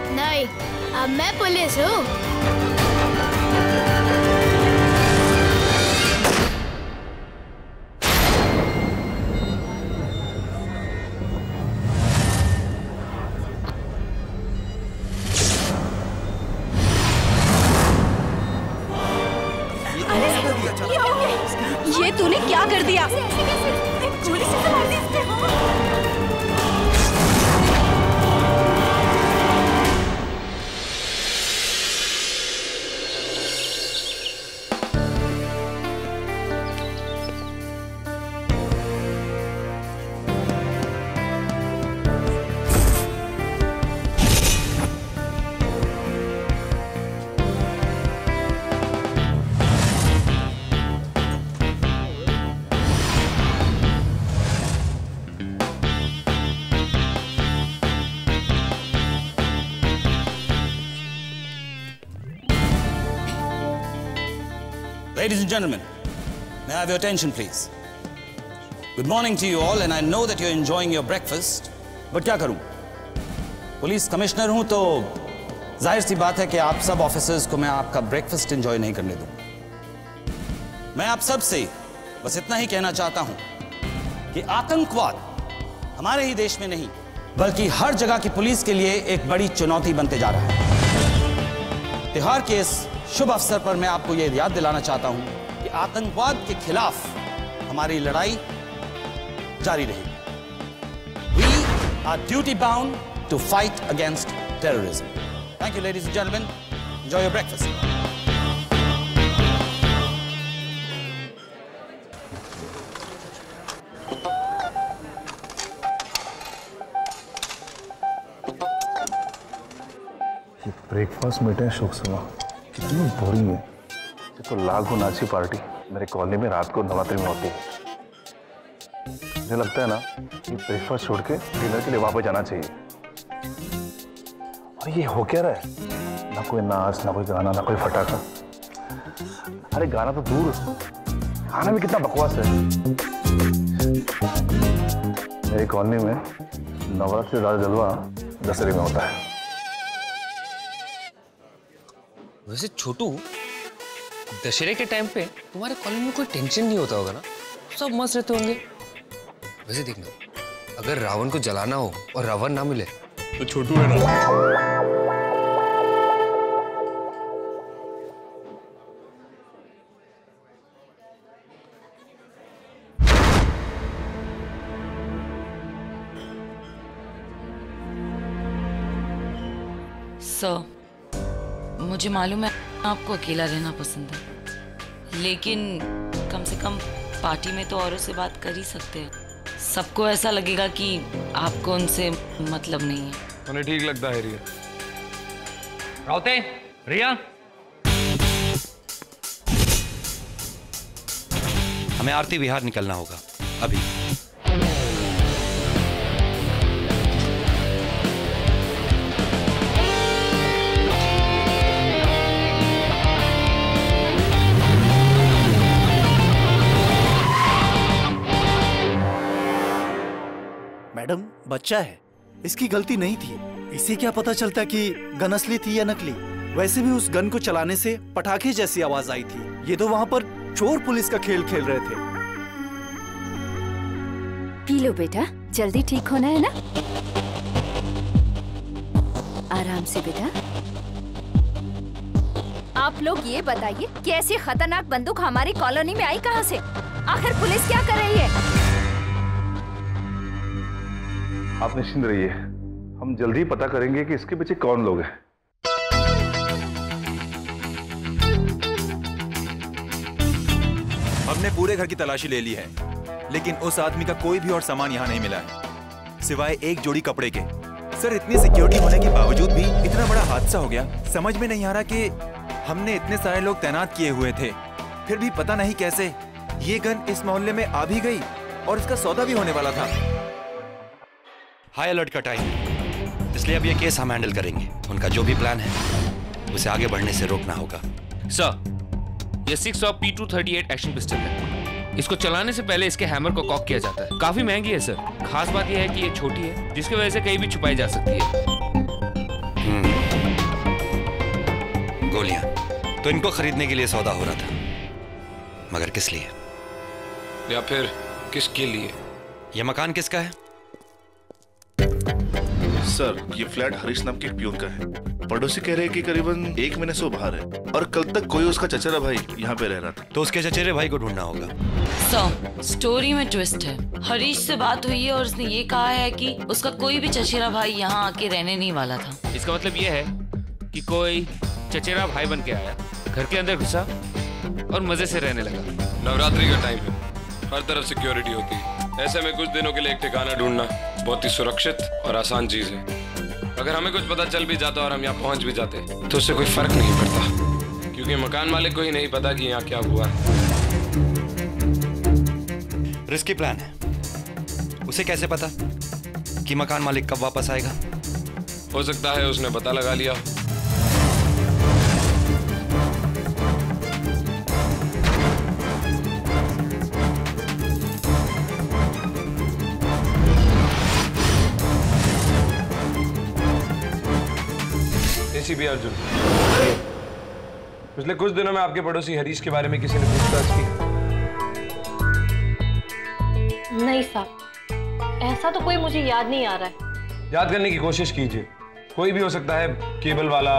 नहीं, अब मैं पुलिस हूँ। ये तूने क्या कर दिया? Ladies and gentlemen, may I have your attention please? Good morning to you all and I know that you're enjoying your breakfast. But क्या करूं? पुलिस कमिश्नर हूं तो जाहिर सी बात है कि आप सब ऑफिसर्स को मैं आपका ब्रेकफास्ट एंजॉय नहीं करने दूं। मैं आप सब से बस इतना ही कहना चाहता हूं कि आतंकवाद हमारे ही देश में नहीं बल्कि हर जगह की पुलिस के लिए एक बड़ी चुनौती बनते जा रहा है। त्योहार के इस शुभ अवसर पर मैं आपको यह याद दिलाना चाहता हूं कि आतंकवाद के खिलाफ हमारी लड़ाई जारी रहेगी। We are duty bound to fight against terrorism. Thank you, ladies and gentlemen. Enjoy your breakfast. ये ब्रेकफास्ट मीटिंग शोक सभा कितनी बोरिंग है। ये तो लाख गुना अच्छी पार्टी मेरे कॉलोनी में रात को नवरात्रि में होती है। मुझे लगता है ना ये ब्रेकफास्ट छोड़ के डिनर के लिए वापस जाना चाहिए। और ये हो क्या रहा है? ना कोई नाच, ना कोई गाना, ना कोई फटाखा। अरे गाना तो दूर, खाना भी कितना बकवास है। मेरी कॉलोनी में नवरात्रि से ज्यादा जलवा दशहरे में होता है। वैसे छोटू, दशहरे के टाइम पे तुम्हारे कॉलेज में कोई टेंशन नहीं होता होगा ना? सब मस्त रहते होंगे। वैसे देखना, अगर रावण को जलाना हो और रावण ना मिले तो छोटू है ना। सर, मुझे मालूम है आपको अकेला रहना पसंद है, लेकिन कम से कम पार्टी में तो औरों से बात कर ही सकते हैं। सबको ऐसा लगेगा कि आपको उनसे मतलब नहीं है। उन्हें ठीक लगता है रिया। राउते, रिया, हमें आरती विहार निकलना होगा अभी। मैडम, बच्चा है, इसकी गलती नहीं थी। इसे क्या पता चलता कि गन असली थी या नकली। वैसे भी उस गन को चलाने से पटाखे जैसी आवाज आई थी। ये तो वहाँ पर चोर पुलिस का खेल खेल रहे थे। पी लो बेटा, जल्दी ठीक होना है ना। आराम से बेटा। आप लोग ये बताइए कि ऐसी खतरनाक बंदूक हमारी कॉलोनी में आई कहाँ से? आखिर पुलिस क्या कर रही है? आप निश्चिंत रहिए, हम जल्दी पता करेंगे कि इसके पीछे कौन लोग हैं। हमने पूरे घर की तलाशी ले ली है, लेकिन उस आदमी का कोई भी और सामान यहाँ नहीं मिला है, सिवाय एक जोड़ी कपड़े के। सर, इतनी सिक्योरिटी होने के बावजूद भी इतना बड़ा हादसा हो गया। समझ में नहीं आ रहा कि हमने इतने सारे लोग तैनात किए हुए थे, फिर भी पता नहीं कैसे ये गन इस मोहल्ले में आ भी गई और इसका सौदा भी होने वाला था। हाई अलर्ट का टाइम, इसलिए अब ये केस हम हैंडल करेंगे। उनका जो भी प्लान है उसे आगे बढ़ने से रोकना होगा। सर, ये 6P238 एक्शन पिस्टल है। इसको चलाने से पहले इसके हैमर को कॉक किया जाता है। काफी महंगी है सर। खास बात यह है कि ये छोटी है, जिसकी वजह से कहीं भी छुपाई जा सकती है। गोलियां तो इनको खरीदने के लिए सौदा हो रहा था, मगर किस लिए? या फिर किसके लिए? यह मकान किसका है? सर, ये फ्लैट हरीश नाम के प्यून का है। पड़ोसी कह रहे हैं कि करीबन 1 महीने से वो बाहर है और कल तक कोई उसका चचेरा भाई यहाँ पे रह रहा था। तो उसके चचेरे भाई को ढूंढना होगा। सर, स्टोरी में ट्विस्ट है। हरीश से बात हुई है और उसने ये कहा है कि उसका कोई भी चचेरा भाई यहाँ आके रहने नहीं वाला था। इसका मतलब ये है कि कोई चचेरा भाई बन के आया, घर के अंदर घुसा और मजे से रहने लगा। नवरात्रि का टाइम है, हर तरफ सिक्योरिटी होती है। ऐसे में कुछ दिनों के लिए एक ठिकाना ढूंढना बहुत ही सुरक्षित और आसान चीज है। अगर हमें कुछ पता चल भी जाता और हम यहाँ पहुंच भी जाते तो उससे कोई फर्क नहीं पड़ता, क्योंकि मकान मालिक को ही नहीं पता कि यहाँ क्या हुआ। रिस्की प्लान है। उसे कैसे पता कि मकान मालिक कब वापस आएगा? हो सकता है उसने पता लगा लिया। एसीपी अर्जुन। पिछले कुछ दिनों में आपके पड़ोसी हरीश के बारे में किसी ने पूछताछ की? नहीं साहब, ऐसा तो कोई मुझे याद नहीं आ रहा है। याद करने की कोशिश कीजिए, कोई भी हो सकता है, केबल वाला,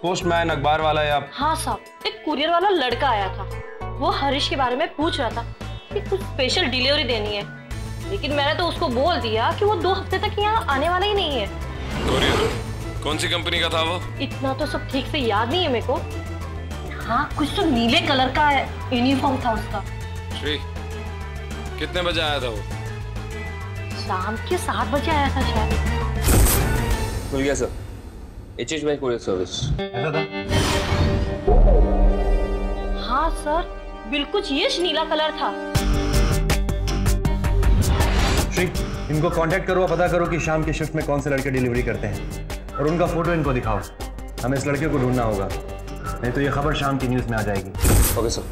पोस्टमैन, अखबार वाला या... हाँ साहब, एक कुरियर वाला लड़का आया था, वो हरीश के बारे में पूछ रहा था कि कुछ स्पेशल डिलीवरी देनी है, लेकिन मैंने तो उसको बोल दिया कि वो 2 हफ्ते तक यहाँ आने वाला ही नहीं है। कुरियर कौन सी कंपनी का था वो? इतना तो सब ठीक से याद नहीं है मेरे को। हाँ, कुछ तो नीले कलर का यूनिफॉर्म था उसका। श्री, कितने बजे आया था वो? शाम के 7 बजे आया था शायद। खुल गया सर, HHY कुरियर सर्विस। ऐसा था? हाँ सर, बिल्कुल ये नीला कलर था। श्री, इनको कांटेक्ट करो और पता करो कि शाम की शिफ्ट में कौन से लड़के डिलीवरी करते हैं, और उनका फोटो इनको दिखाओ। हमें इस लड़के को ढूंढना होगा, नहीं तो ये खबर शाम की न्यूज में आ जाएगी। Okay sir.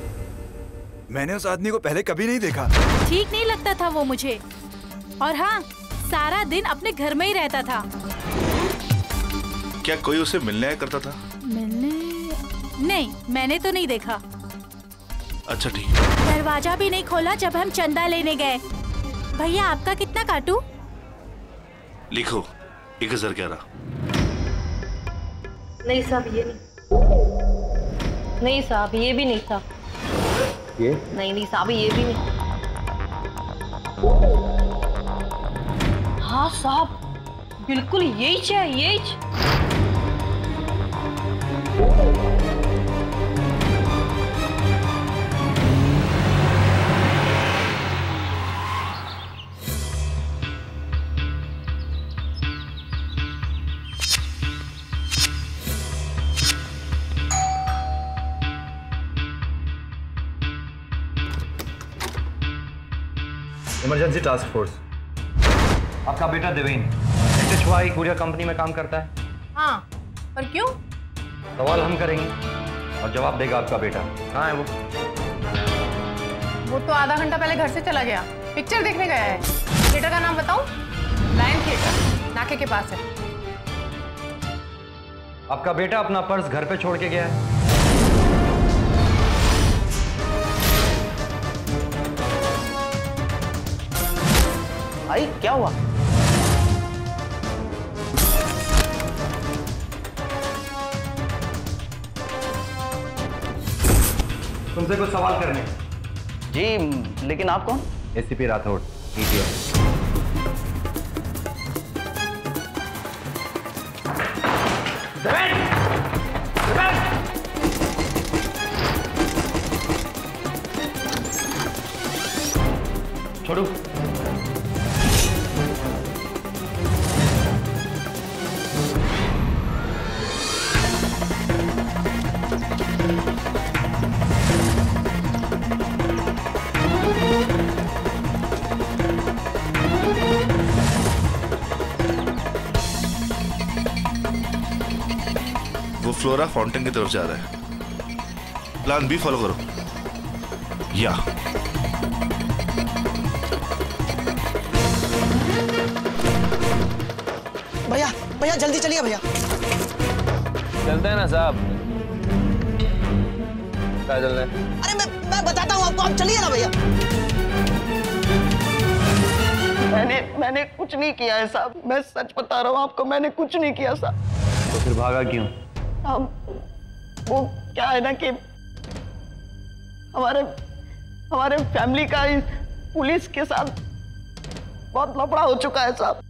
मैंने उस आदमी को पहले कभी नहीं देखा। ठीक नहीं लगता था वो मुझे, और हाँ, सारा दिन अपने घर में ही रहता था। क्या कोई उसे मिलने आया करता था? नहीं, मैंने तो नहीं देखा। अच्छा ठीक। दरवाजा भी नहीं खोला जब हम चंदा लेने गए। भैया आपका कितना काटूं? लिखो 1011। नहीं साहब, ये नहीं। नहीं साहब, ये भी नहीं था। ये? नहीं साहब, ये भी नहीं। हाँ साहब, बिल्कुल यही है, यही। Emergency task force. आपका बेटा देवेन HHY कुरियर कंपनी में काम करता है। हाँ, पर क्यों? सवाल हम करेंगे और जवाब देगा आपका बेटा। कहाँ है वो? वो तो आधा घंटा पहले घर से चला गया, पिक्चर देखने गया है। थिएटर का नाम बताऊं? लायन थिएटर, नाके के पास है। आपका बेटा अपना पर्स घर पे छोड़ के गया है। भाई क्या हुआ? तुमसे कुछ सवाल करने जी, लेकिन आप कौन? ACP Rathore, ETO। छोड़ो। वो फ्लोरा फाउंटेन की तरफ जा रहा है। प्लान B फॉलो करो। या भैया, भैया जल्दी चलिए भैया। चलते हैं ना साहब। क्या चल रहा है? अरे मैं बताता हूँ आपको, आप चलिए ना भैया। मैंने कुछ नहीं किया है साहब, मैं सच बता रहा हूँ आपको, मैंने कुछ नहीं किया साहब। तो फिर भागा क्यों? वो क्या है ना कि हमारे फैमिली का पुलिस के साथ बहुत लफड़ा हो चुका है साहब।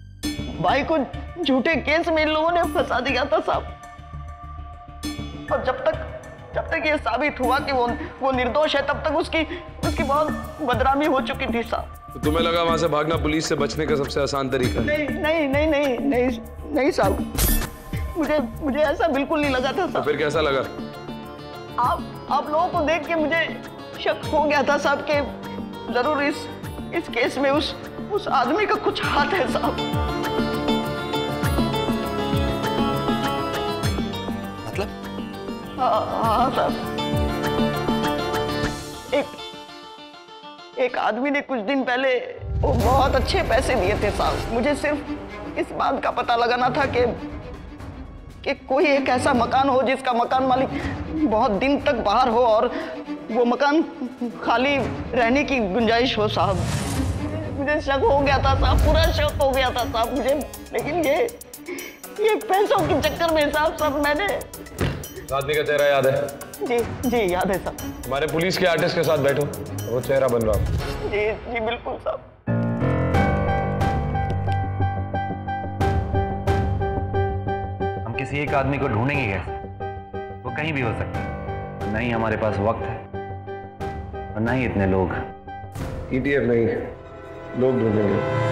भाई को झूठे केस में इन लोगों ने फंसा दिया था साहब, और जब तक ये साबित हुआ कि वो निर्दोष है, तब तक उसकी बहुत बदनामी हो चुकी थी साहब। तो तुम्हें लगा वहां से भागना पुलिस से बचने का सबसे आसान तरीका है? नहीं साहब, मुझे ऐसा बिल्कुल नहीं लगा था साहब। तो फिर कैसा लगा? आप लोगों को देख के मुझे शक हो गया था साहब कि जरूर इस केस में उस आदमी का कुछ हाथ है साहब। मतलब? हाँ साहब, एक आदमी ने कुछ दिन पहले वो बहुत अच्छे पैसे दिए थे साहब। मुझे सिर्फ इस बात का पता लगाना था कि कि कोई एक ऐसा मकान हो जिसका मकान मालिक बहुत दिन तक बाहर हो और वो मकान खाली रहने की गुंजाइश हो साहब। मुझे शक हो गया था साहब, पूरा शक हो गया था साहब मुझे, लेकिन ये पैसों के चक्कर में साहब सब मैंने। आदमी का चेहरा याद है? जी जी याद है साहब। हमारे पुलिस के आर्टिस्ट के साथ बैठो, वो चेहरा बन रहा। जी जी बिल्कुल साहब। हम किसी एक आदमी को ढूंढेंगे कैसे? वो कहीं भी हो सकता है। नहीं हमारे पास वक्त है और नहीं इतने लोग। ETF नहीं, लोग ढूंढेंगे।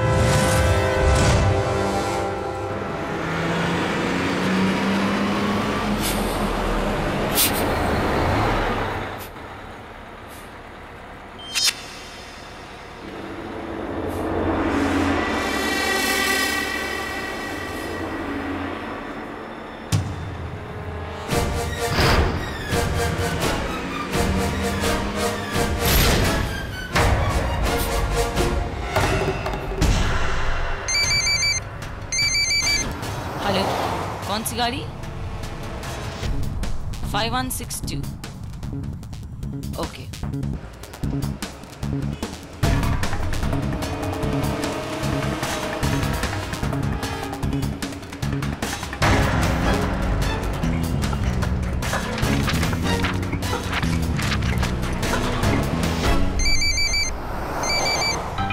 हेलो, कौन सी गाड़ी? 5162। ओके।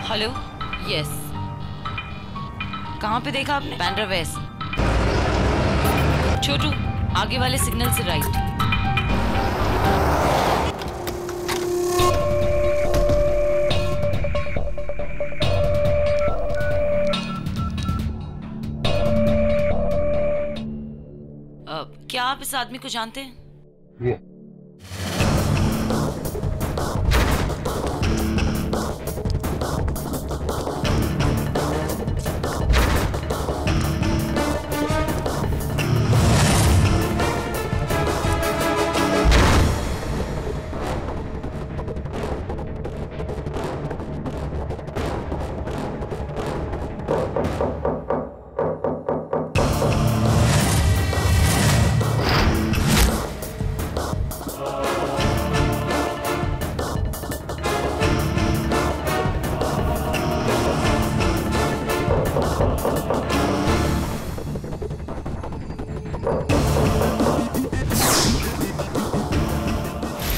Hello, yes. कहाँ पे देखा आपने? बैंड्रा वेस्ट। छोटू, आगे वाले सिग्नल से राइट। क्या आप इस आदमी को जानते हैं? ये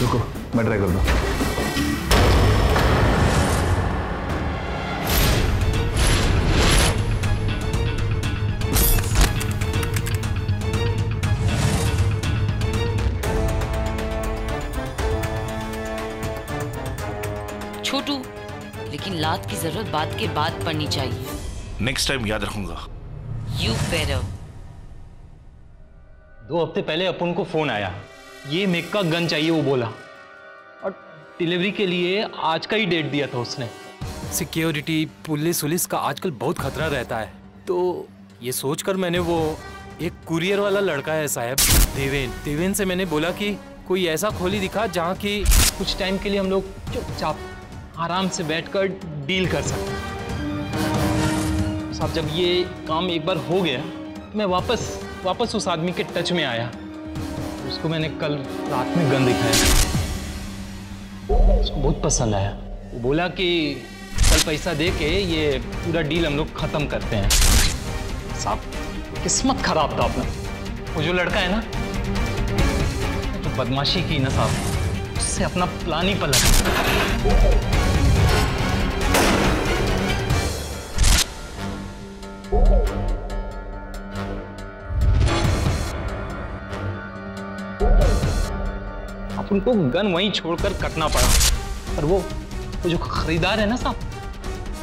रुको, मैं ट्राई करता हूँ। छोटू, लेकिन लात की जरूरत बात के बाद पड़नी चाहिए। नेक्स्ट टाइम याद रखूंगा। You better. 2 हफ्ते पहले अपन को फोन आया, ये मेक का गन चाहिए वो बोला, और डिलीवरी के लिए आज का ही डेट दिया था उसने। सिक्योरिटी पुलिस का आजकल बहुत खतरा रहता है, तो ये सोचकर मैंने वो एक कुरियर वाला लड़का है साहब, देवेन से मैंने बोला कि कोई ऐसा खोली दिखा जहाँ की कुछ टाइम के लिए हम लोग चुपचाप आराम से बैठकर डील कर सकते। साहब जब ये काम एक बार हो गया, मैं वापस उस आदमी के टच में आया। उसको मैंने कल रात में गन दिखाया, उसको बहुत पसंद आया। वो बोला कि कल पैसा दे के ये पूरा डील हम लोग खत्म करते हैं। साहब किस्मत खराब था अपना। वो जो लड़का है ना, जो बदमाशी की ना साहब, उससे अपना प्लान ही पलट। उनको गन वहीं छोड़कर कटना पड़ा, पर वो जो खरीदार है ना साहब,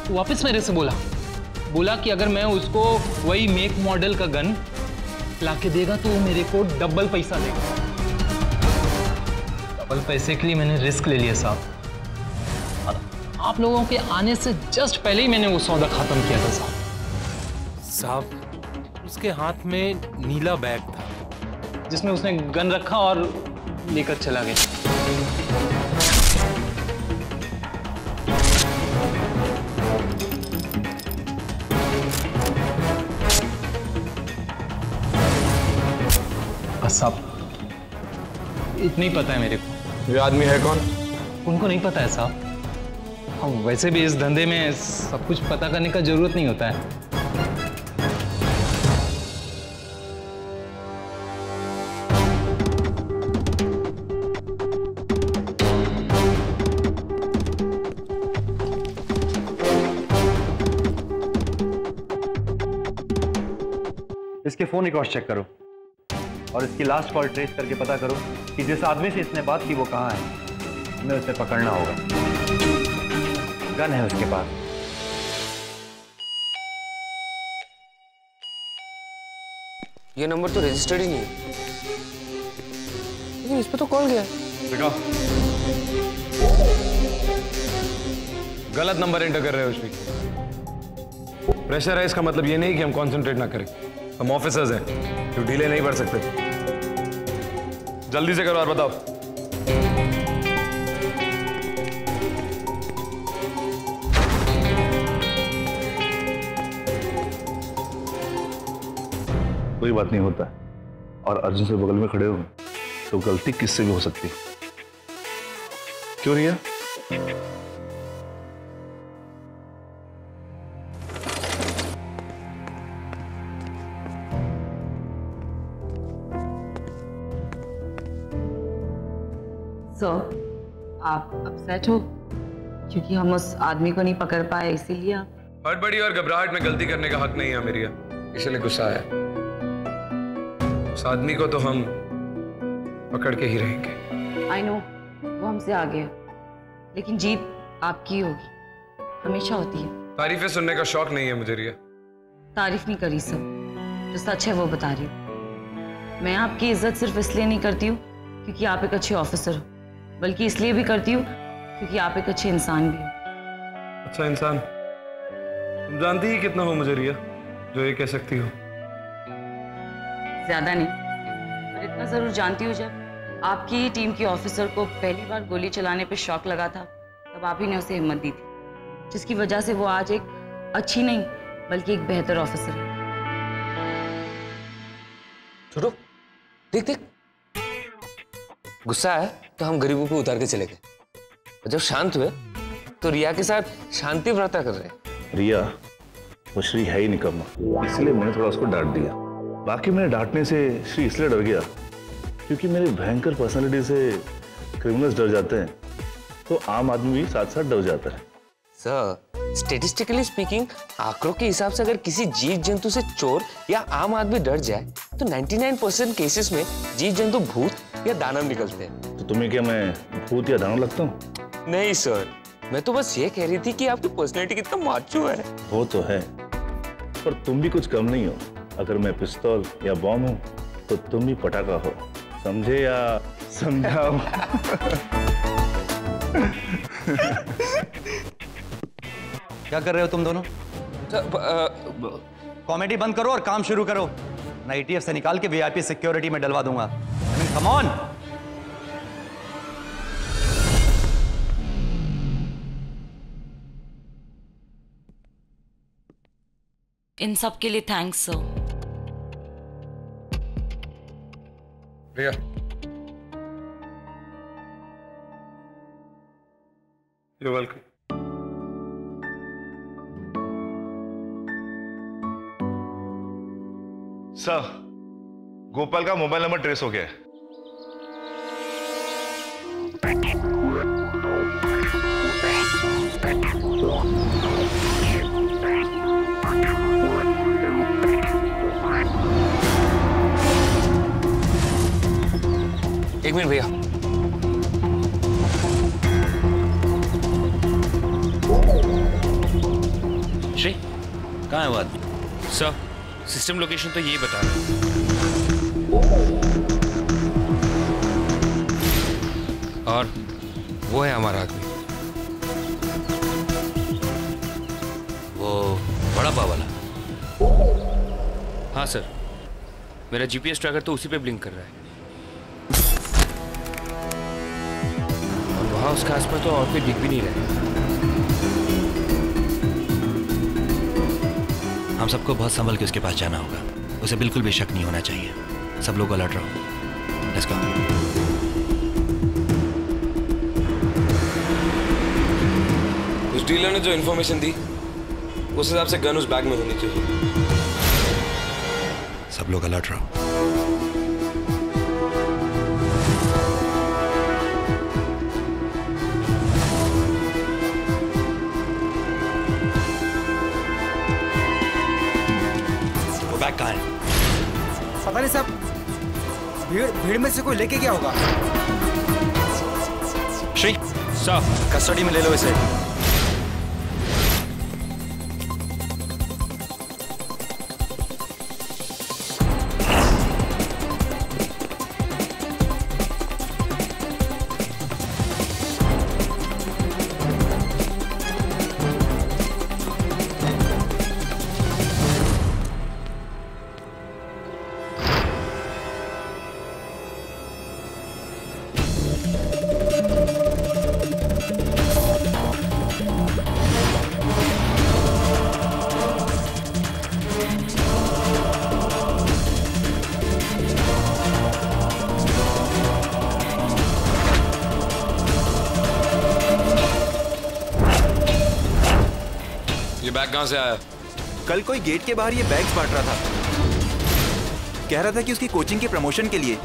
वो वापस मेरे से बोला कि अगर मैं उसको वही मेक मॉडल का गन लाके देगा तो वो मेरे को डबल पैसा देगा। डबल पैसे के लिए मैंने रिस्क ले लिया साहब, और आप लोगों के आने से जस्ट पहले ही मैंने वो सौदा खत्म किया था साहब। उसके हाथ में नीला बैग था जिसमें उसने गन रखा और लेकर चला गया। साहब, इतना ही पता है मेरे को। ये आदमी है कौन? उनको नहीं पता है साहब। हम वैसे भी इस धंधे में सब कुछ पता करने का जरूरत नहीं होता है। इसके फोन रिकॉर्ड चेक करो और इसकी लास्ट कॉल ट्रेस करके पता करो कि जिस आदमी से इसने बात की वो कहाँ है। हमें उसे पकड़ना होगा। गन है उसके पास। ये नंबर तो रजिस्टर्ड ही नहीं है, लेकिन इस पे तो कॉल गया। देखो, गलत नंबर एंटर कर रहे हो उसमें। प्रेशर है इसका मतलब ये नहीं कि हम कंसंट्रेट ना करें। हम ऑफिसर्स हैं जो ढीले नहीं बढ़ सकते। जल्दी से करो और बताओ। कोई बात नहीं होता और अर्जुन से बगल में खड़े हो तो गलती किससे भी हो सकती। क्यों रिया? आप अपसेट हो क्योंकि हम उस आदमी को नहीं पकड़ पाए, इसीलिए आप हड़बड़ी और घबराहट में गलती करने का हक नहीं है मेरिया, इसलिए गुस्सा आया। उस आदमी को तो हम पकड़ के ही रहेंगे। आई नो वो हमसे आ गया, लेकिन जीत आपकी होगी, हमेशा होती है। तारीफें सुनने का शौक नहीं है मुझे रिया। तारीफ नहीं करी सर, जो सच है वो बता रही हूँ। मैं आपकी इज्जत सिर्फ इसलिए नहीं करती हूँ क्योंकि आप एक अच्छे ऑफिसर हो, बल्कि इसलिए भी करती हूँ क्योंकि आप एक अच्छे इंसान भी हो। अच्छा इंसान? तुम जानती ही कितना हो मुझे रिया, जो ये कह सकती हो। ज्यादा नहीं, पर इतना जरूर जानती हूँ, जब आपकी टीम की ऑफिसर को पहली बार गोली चलाने पे शौक लगा था, तब आप ही ने उसे हिम्मत दी थी, जिसकी वजह से वो आज एक अच्छी नहीं बल्कि एक बेहतर ऑफिसर है। छोटू, देख देख, गुस्सा आया तो हम गरीबों पे उतार के चले गए, और जब शांत हुए तो रिया के साथ शांति व्रता कर रहे हैं। रिया वो श्री है ही निकम्मा, इसलिए मैंने थोड़ा उसको डांट दिया। बाकी मैंने डांटने से श्री इसलिए डर गया क्योंकि मेरी भयंकर पर्सनालिटी से क्रिमिनल्स डर जाते हैं, तो आम आदमी भी साथ साथ डर जाता है। सर, स्टेटिस्टिकली स्पीकिंग, आंकड़ों के हिसाब से अगर किसी जीव जंतु से चोर या आम आदमी डर जाए तो 99% केसेस में जीव जंतु भूत या दानव निकलते हैं। तो तुम्हें क्या मैं भूत या दानव लगता हूँ? नहीं सर, मैं तो बस ये कह रही थी कि आपकी पर्सनैलिटी कितना माचो है। वो तो है, पर तुम भी कुछ कम नहीं हो। अगर मैं पिस्तौल या बॉम्ब हूँ तो तुम भी पटाखा हो, समझे या समझाओ? क्या कर रहे हो तुम दोनों? कॉमेडी बंद करो और काम शुरू करो। मैं ATF से निकाल के VIP सिक्योरिटी में डलवा दूंगा। Come on. इन सब के लिए thanks sir. Riya, you're welcome. Sir, Gopal का मोबाइल नंबर ट्रेस हो गया है। एक मिनट भैया। श्री, कहाँ है वो आदमी? सर, सिस्टम लोकेशन तो यही बता रहा है। और वो है हमारा आदमी। वो बड़ा पाव वाला? हाँ सर, मेरा GPS ट्रैकर तो उसी पे ब्लिंक कर रहा है। और वहाँ उसके आसपास तो और कोई दिख भी नहीं रहा है। हम सबको बहुत संभल के उसके पास जाना होगा। उसे बिल्कुल भी शक नहीं होना चाहिए। सब लोग अलर्ट रहो। Let's go. उस डीलर ने जो इन्फॉर्मेशन दी उस हिसाब से गन उस बैग में होनी चाहिए। सब लोग अलर्ट रहो। वो बैग कहाँ है? पता नहीं साहब, भीड़ में से कोई लेके गया होगा। श्री साहब कस्टडी में ले लो इसे। बैग कहां से आया? कल कोई गेट के बाहर ये बैग्स बांट रहा था, कह रहा था कि उसकी कोचिंग के प्रमोशन के लिए,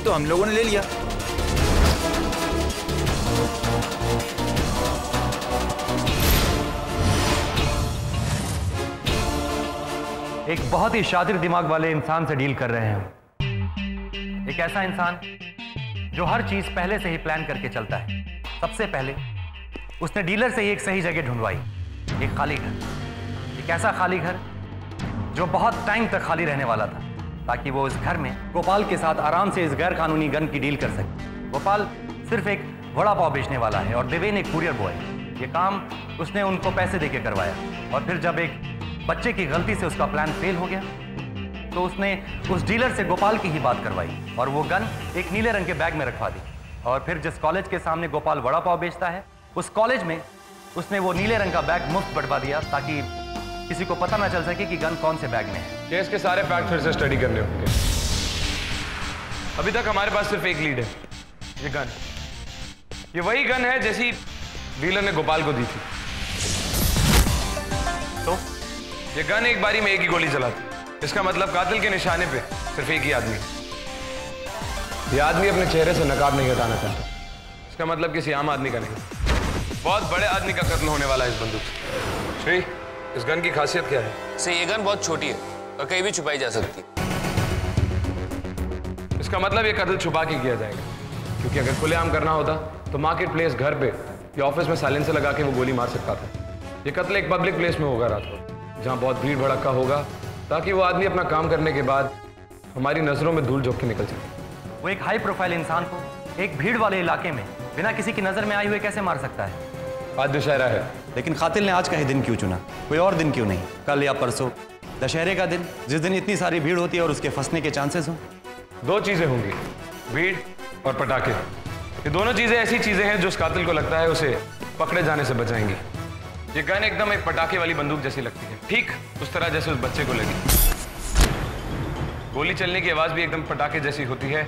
तो हम लोगों ने ले लिया। एक बहुत ही शातिर दिमाग वाले इंसान से डील कर रहे हैं हम। एक ऐसा इंसान जो हर चीज पहले से ही प्लान करके चलता है। सबसे पहले उसने डीलर से ही एक सही जगह ढूंढवाई, एक खाली घर, एक ऐसा खाली घर जो बहुत टाइम तक खाली रहने वाला था, ताकि वो इस घर में गोपाल के साथ आराम से इस गैर कानूनी गन की डील कर सके। गोपाल सिर्फ एक वड़ा पाव बेचने वाला है और देवेन एक कुरियर बॉय। ये काम उसने उनको पैसे देके करवाया, और फिर जब एक बच्चे की गलती से उसका प्लान फेल हो गया तो उसने उस डीलर से गोपाल की ही बात करवाई और वो गन एक नीले रंग के बैग में रखवा दी। और फिर जिस कॉलेज के सामने गोपाल वड़ा पाव बेचता है, उस कॉलेज में उसने वो नीले रंग का बैग मुफ्त बंटवा दिया, ताकि किसी को पता ना चल सके कि गन कौन से बैग में है। केस के सारे फैक्ट फिर से स्टडी करने होंगे। अभी तक हमारे पास सिर्फ एक लीड है, ये गन। ये वही गन है जैसी डीलर ने गोपाल को दी थी। तो ये गन एक बारी में एक ही गोली चलाती, इसका मतलब कातिल के निशाने पे सिर्फ एक ही आदमी है। ये आदमी अपने चेहरे से नकाब नहीं हटाना चाहता, इसका मतलब किसी आम आदमी का नहीं, बहुत बड़े आदमी का कत्ल होने वाला है इस बंदूक से। श्री, इस गन की खासियत क्या है? सर, ये गन बहुत छोटी है और कहीं भी छुपाई जा सकती है। इसका मतलब ये कत्ल छुपा के किया जाएगा, क्योंकि अगर खुलेआम करना होता तो मार्केट प्लेस, घर पे या ऑफिस में साइलेंसर लगा के वो गोली मार सकता था। ये कत्ल एक पब्लिक प्लेस में होगा रात को, जहाँ बहुत भीड़ भड़का होगा, ताकि वो आदमी अपना काम करने के बाद हमारी नजरों में धूल झोंक के निकल सके। वो एक हाई प्रोफाइल इंसान को एक भीड़ वाले इलाके में बिना किसी की नजर में आए हुए कैसे मार सकता है? आज दशहरा है, लेकिन कातिल ने आज का ही दिन क्यों चुना? कोई और दिन क्यों नहीं? कल या परसों, दशहरे का दिन, जिस दिन इतनी सारी भीड़ होती है और उसके फंसने के चांसेस हो। दो चीजें होंगी, भीड़ और पटाखे। ये दोनों चीजें ऐसी चीजें हैं जो उस कातिल को लगता है उसे पकड़े जाने से बचाएंगी। ये गन एकदम एक पटाखे वाली बंदूक जैसी लगती है, ठीक उस तरह जैसे उस बच्चे को लगी। गोली चलने की आवाज भी एकदम पटाखे जैसी होती है,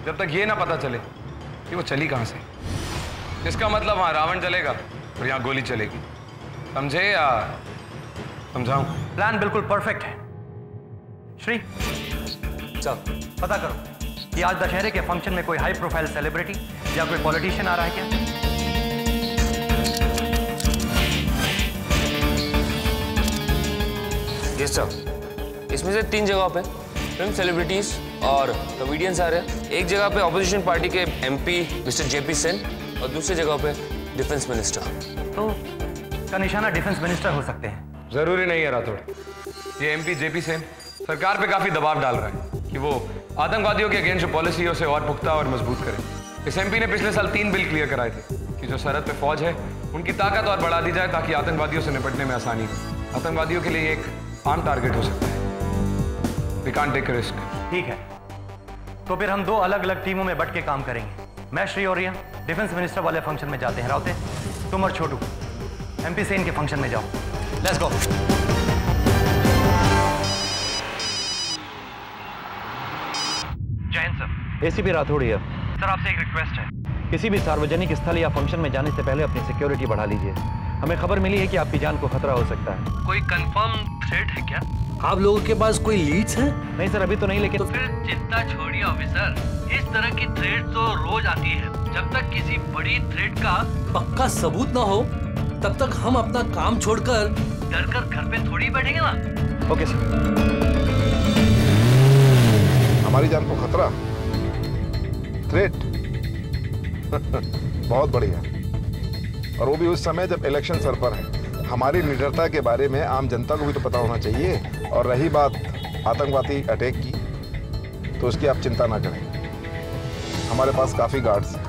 जब तक ये ना पता चले कि वो चली कहां से। इसका मतलब वहां रावण जलेगा और यहाँ गोली चलेगी। समझे या समझाऊं? प्लान बिल्कुल परफेक्ट है। श्री, चल पता करो कि आज दशहरे के फंक्शन में कोई हाई प्रोफाइल सेलिब्रिटी या कोई पॉलिटिशियन आ रहा है क्या? यस सर, इसमें से 3 जगहों पे फिल्म सेलिब्रिटीज और कॉमेडियंस आ रहे हैं। एक जगह पे ऑपोजिशन पार्टी के एमपी मिस्टर जेपी सेन और दूसरी जगह पे डिफेंस मिनिस्टर। तो इसका निशाना डिफेंस मिनिस्टर हो सकते हैं? जरूरी नहीं है राठौड़। ये एमपी जेपी सेन सरकार पे काफी दबाव डाल रहा है कि वो आतंकवादियों के अगेंस्ट जो पॉलिसी है उसे और पुख्ता और मजबूत करे। इस एमपी ने पिछले साल 3 बिल क्लियर कराए थे कि जो सरहद पे फौज है उनकी ताकत और बढ़ा दी जाए, ताकि आतंकवादियों से निपटने में आसानी हो। आतंकवादियों के लिए एक आम टारगेट हो सकता है। We can't take a risk। ठीक है, तो फिर हम 2 अलग अलग टीमों में बट के काम करेंगे। मैं, श्री और रिया डिफेंस मिनिस्टर वाले फंक्शन में जाते हैं। राउते, तुम और छोटू एमपी सेन के फंक्शन में जाओ। Let's go. जय हिंद सर। एसीपी राठौड़ है। सर आपसे एक रिक्वेस्ट है, किसी भी सार्वजनिक स्थल या फंक्शन में जाने से पहले अपनी सिक्योरिटी बढ़ा लीजिए। हमें खबर मिली है कि आपकी जान को खतरा हो सकता है। कोई कंफर्म थ्रेट है क्या? आप लोगों के पास कोई लीड्स है? नहीं सर, अभी तो नहीं, लेकिन तो फिर चिंता छोड़िए ऑफिसर, इस तरह की थ्रेट तो रोज आती है। जब तक किसी बड़ी थ्रेट का पक्का सबूत ना हो तब तक हम अपना काम छोड़कर डर कर घर पे थोड़ी बैठेंगे ना। Okay sir. हमारी जान को खतरा? थ्रेट? बहुत बढ़िया, और वो भी उस समय जब इलेक्शन सर पर है। हमारी निडरता के बारे में आम जनता को भी तो पता होना चाहिए। और रही बात आतंकवादी अटैक की, तो उसकी आप चिंता ना करें, हमारे पास काफी गार्ड्स हैं।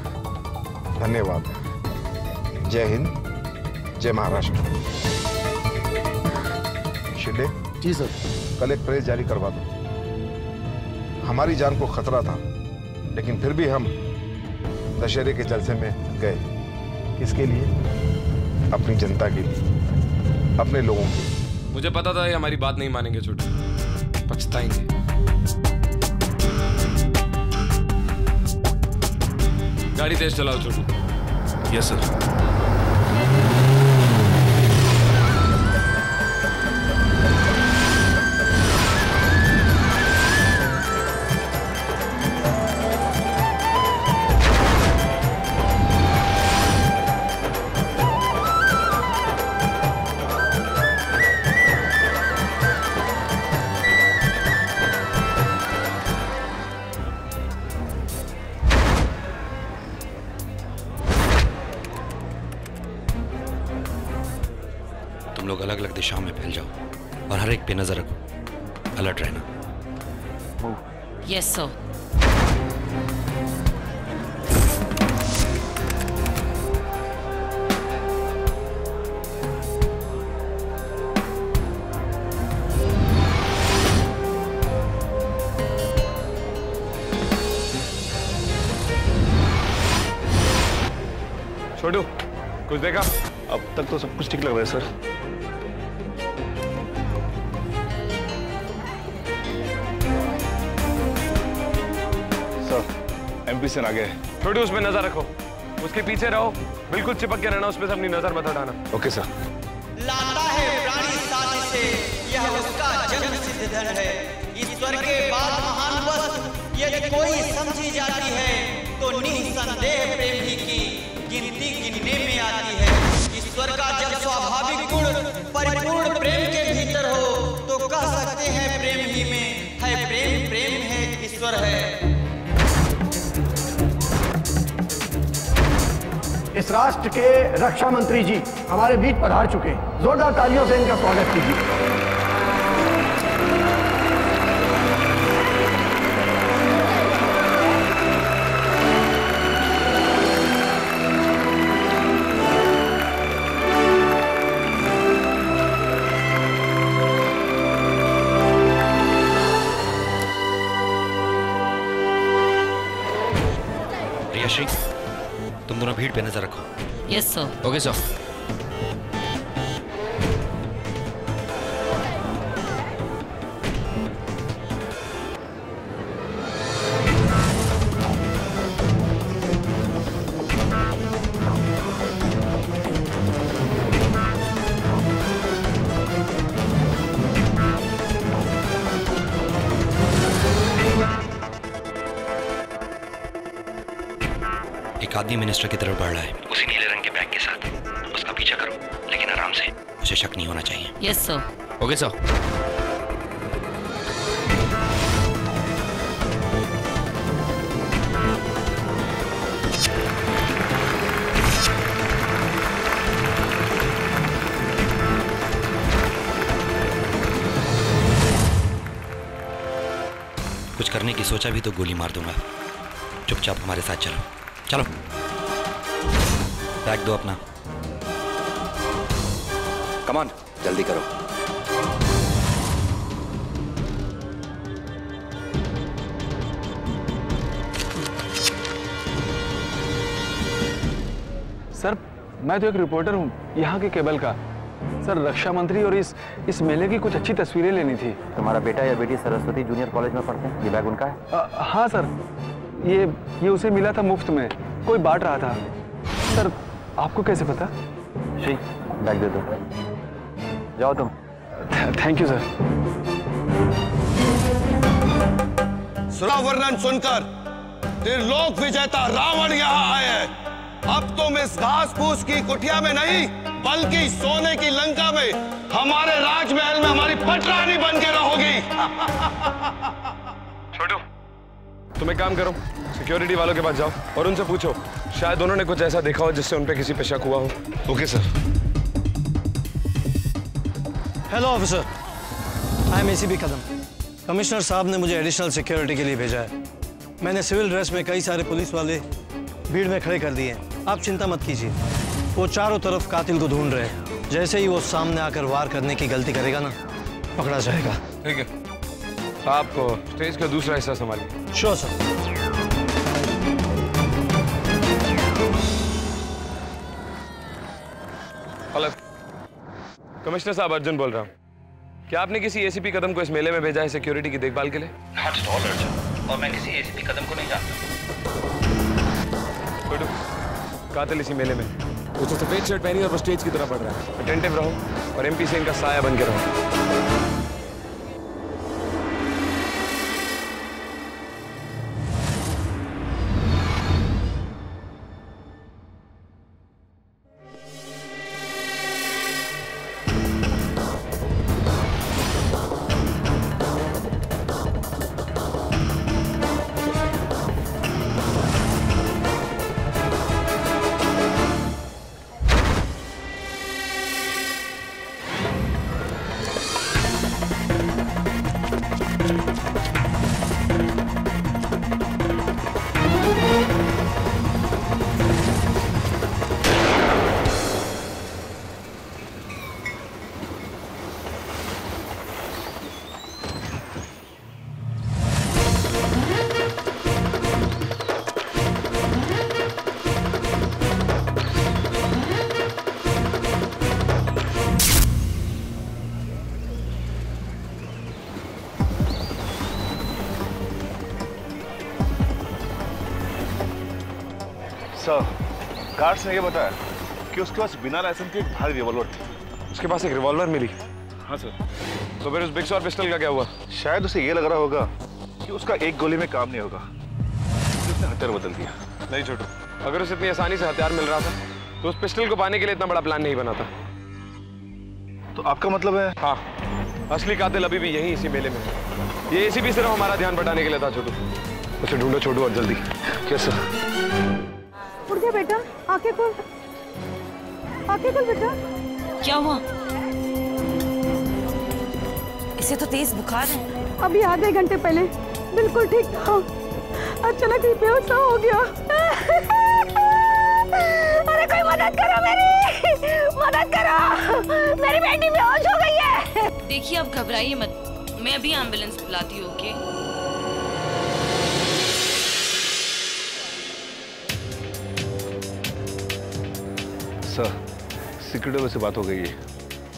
धन्यवाद। जय हिंद, जय महाराष्ट्र। शिंदे जी सर। कल एक प्रेस जारी करवा दो। हमारी जान को खतरा था, लेकिन फिर भी हम दशहरे के जलसे में गए। किसके लिए? अपनी जनता के लिए, अपने लोगों के लिए। मुझे पता था ये हमारी बात नहीं मानेंगे छोटू, पछताएंगे। गाड़ी तेज चलाओ छोटू। Yes sir. तुम लोग अलग अलग दिशाओं में फैल जाओ और हर एक पे नजर रखो। अलर्ट रहना। Yes sir. छोटू, कुछ देखा? अब तक तो सब कुछ ठीक लग रहा है सर। एमपी से आ गए। छोटू, उस पे नजर रखो, उसके पीछे रहो, बिल्कुल चिपक के रहना, उस पे से अपनी नजर मत हटाना। Okay sir. लाता है प्राणी साथी से, यह उसका जन्म सिद्ध धन है। ईश्वर के बाद महान वस्तु यदि कोई समझी जाती है तो निसंदेह प्रेम ही की गिनती गिनने में आती है। ईश्वर का जब स्वाभाविक गुण परिपूर्ण प्रेम के भीतर हो तो कह सकते हैं प्रेम ही में है प्रेम, प्रेम है ईश्वर है। इस राष्ट्र के रक्षा मंत्री जी हमारे बीच पधार चुके हैं। जोरदार तालियों से इनका स्वागत कीजिए। रियाश्री, तुम दोनों भीड़ पे नजर रखो। Yes sir. Okay sir. एक आदमी मिनिस्टर की तरफ बढ़ रहा है, उसी नीले रंग के बैग के साथ। उसका पीछा करो, लेकिन आराम से, उसे शक नहीं होना चाहिए। Yes sir. Okay sir. कुछ करने की सोचा भी तो गोली मार दूंगा। चुपचाप हमारे साथ चलो। चलो, बैग दो अपना। कमान, जल्दी करो। सर, मैं तो एक रिपोर्टर हूँ यहाँ के केबल का। सर, रक्षा मंत्री और इस मेले की कुछ अच्छी तस्वीरें लेनी थी। तुम्हारा बेटा या बेटी सरस्वती जूनियर कॉलेज में पढ़ते हैं? ये बैग उनका है? हाँ सर, ये उसे मिला था मुफ्त में, कोई बांट रहा था। सर आपको कैसे पता? जी बैग दे दो, जाओ तुम। Thank you sir. सुना वर्णन सुनकर त्रिलोक विजेता रावण यहाँ आए हैं। अब तुम इस घास फूस की कुटिया में नहीं बल्कि सोने की लंका में हमारे राजमहल में हमारी पटरानी बन के रहोगी। छोटू तुम एक काम करो, सिक्योरिटी वालों के पास जाओ और उनसे पूछो, शायद उन्होंने कुछ ऐसा देखा हो जिससे उन पे किसी पे शक हुआ हो। Okay sir. Hello officer, I am ACP Kadam. Commissioner साहब ने मुझे एडिशनल सिक्योरिटी के लिए भेजा है। मैंने सिविल ड्रेस में कई सारे पुलिस वाले भीड़ में खड़े कर दिए हैं। आप चिंता मत कीजिए, वो चारों तरफ कातिल को ढूंढ रहे हैं। जैसे ही वो सामने आकर वार करने की गलती करेगा ना, पकड़ा जाएगा। ठीक है, आप स्टेज का दूसरा हिस्सा संभालिए। Sure sir. हेलो कमिश्नर साहब, अर्जुन बोल रहा हूँ। क्या आपने किसी एसीपी कदम को इस मेले में भेजा है सिक्योरिटी की देखभाल के लिए? नॉट एट ऑल अर्जुन, और मैं किसी एसीपी कदम को नहीं जानता। कातिल इसी मेले में, वो तो सफेद शर्ट पहनी और वो स्टेज की तरफ बढ़ रहा है। अटेंटिव रहो और एमपी से इनका साया बन के रहो। सर, गार्ड्स ने ये बताया कि उसके पास बिना लाइसेंस की एक भारी रिवॉल्वर थी। उसके पास एक रिवॉल्वर मिली? हाँ सर। तो फिर उस बिग शॉट पिस्टल का क्या हुआ? शायद उसे ये लग रहा होगा कि उसका एक गोली में काम नहीं होगा, उसने हथियार बदल दिया। नहीं छोटू, अगर उसे इतनी आसानी से हथियार मिल रहा था तो उस पिस्टल को पाने के लिए इतना बड़ा प्लान नहीं बना था। तो आपका मतलब है? हाँ, असली कातिल अभी भी यहीं इसी मेले में है। ये एसीपी सिर्फ हमारा ध्यान बटाने के लिए था। छोटू, उसे ढूंढो छोटू, और जल्दी। कैसे? उठ जा बेटा, आंखें खोल, आंखें खोल बेटा। क्या हुआ? इसे तो तेज बुखार है। अभी आधे घंटे पहले बिल्कुल ठीक था, अचानक ही बेहोश हो गया। अरे कोई मदद करो, मेरी मदद करो, मेरी बेटी बेहोश हो गई है। देखिए आप घबराइए मत, मैं अभी एम्बुलेंस बुलाती हूँ। ओके? सर, सिक्योरिटी वाले से बात हो गई है।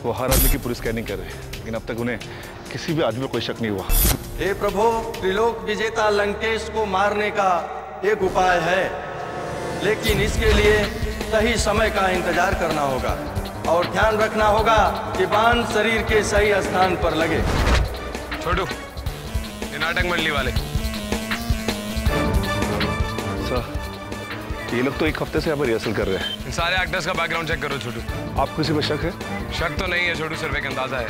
वो हर आदमी की पूरी स्कैनिंग कर रहे हैं, लेकिन अब तक उन्हें किसी भी आदमी पर कोई शक नहीं हुआ। हे प्रभु, त्रिलोक विजेता लंकेश को मारने का एक उपाय है, लेकिन इसके लिए सही समय का इंतजार करना होगा और ध्यान रखना होगा कि बाण शरीर के सही स्थान पर लगे। छोटू, ये नाटक मंडली वाले। सर, ये लोग तो एक हफ्ते से यहाँ पर रिहर्सल कर रहे हैं। इन सारे एक्टर्स का बैकग्राउंड चेक करो छोटू। आपको किसी पर शक है? शक तो नहीं है छोटू, सिर्फ एक अंदाजा है।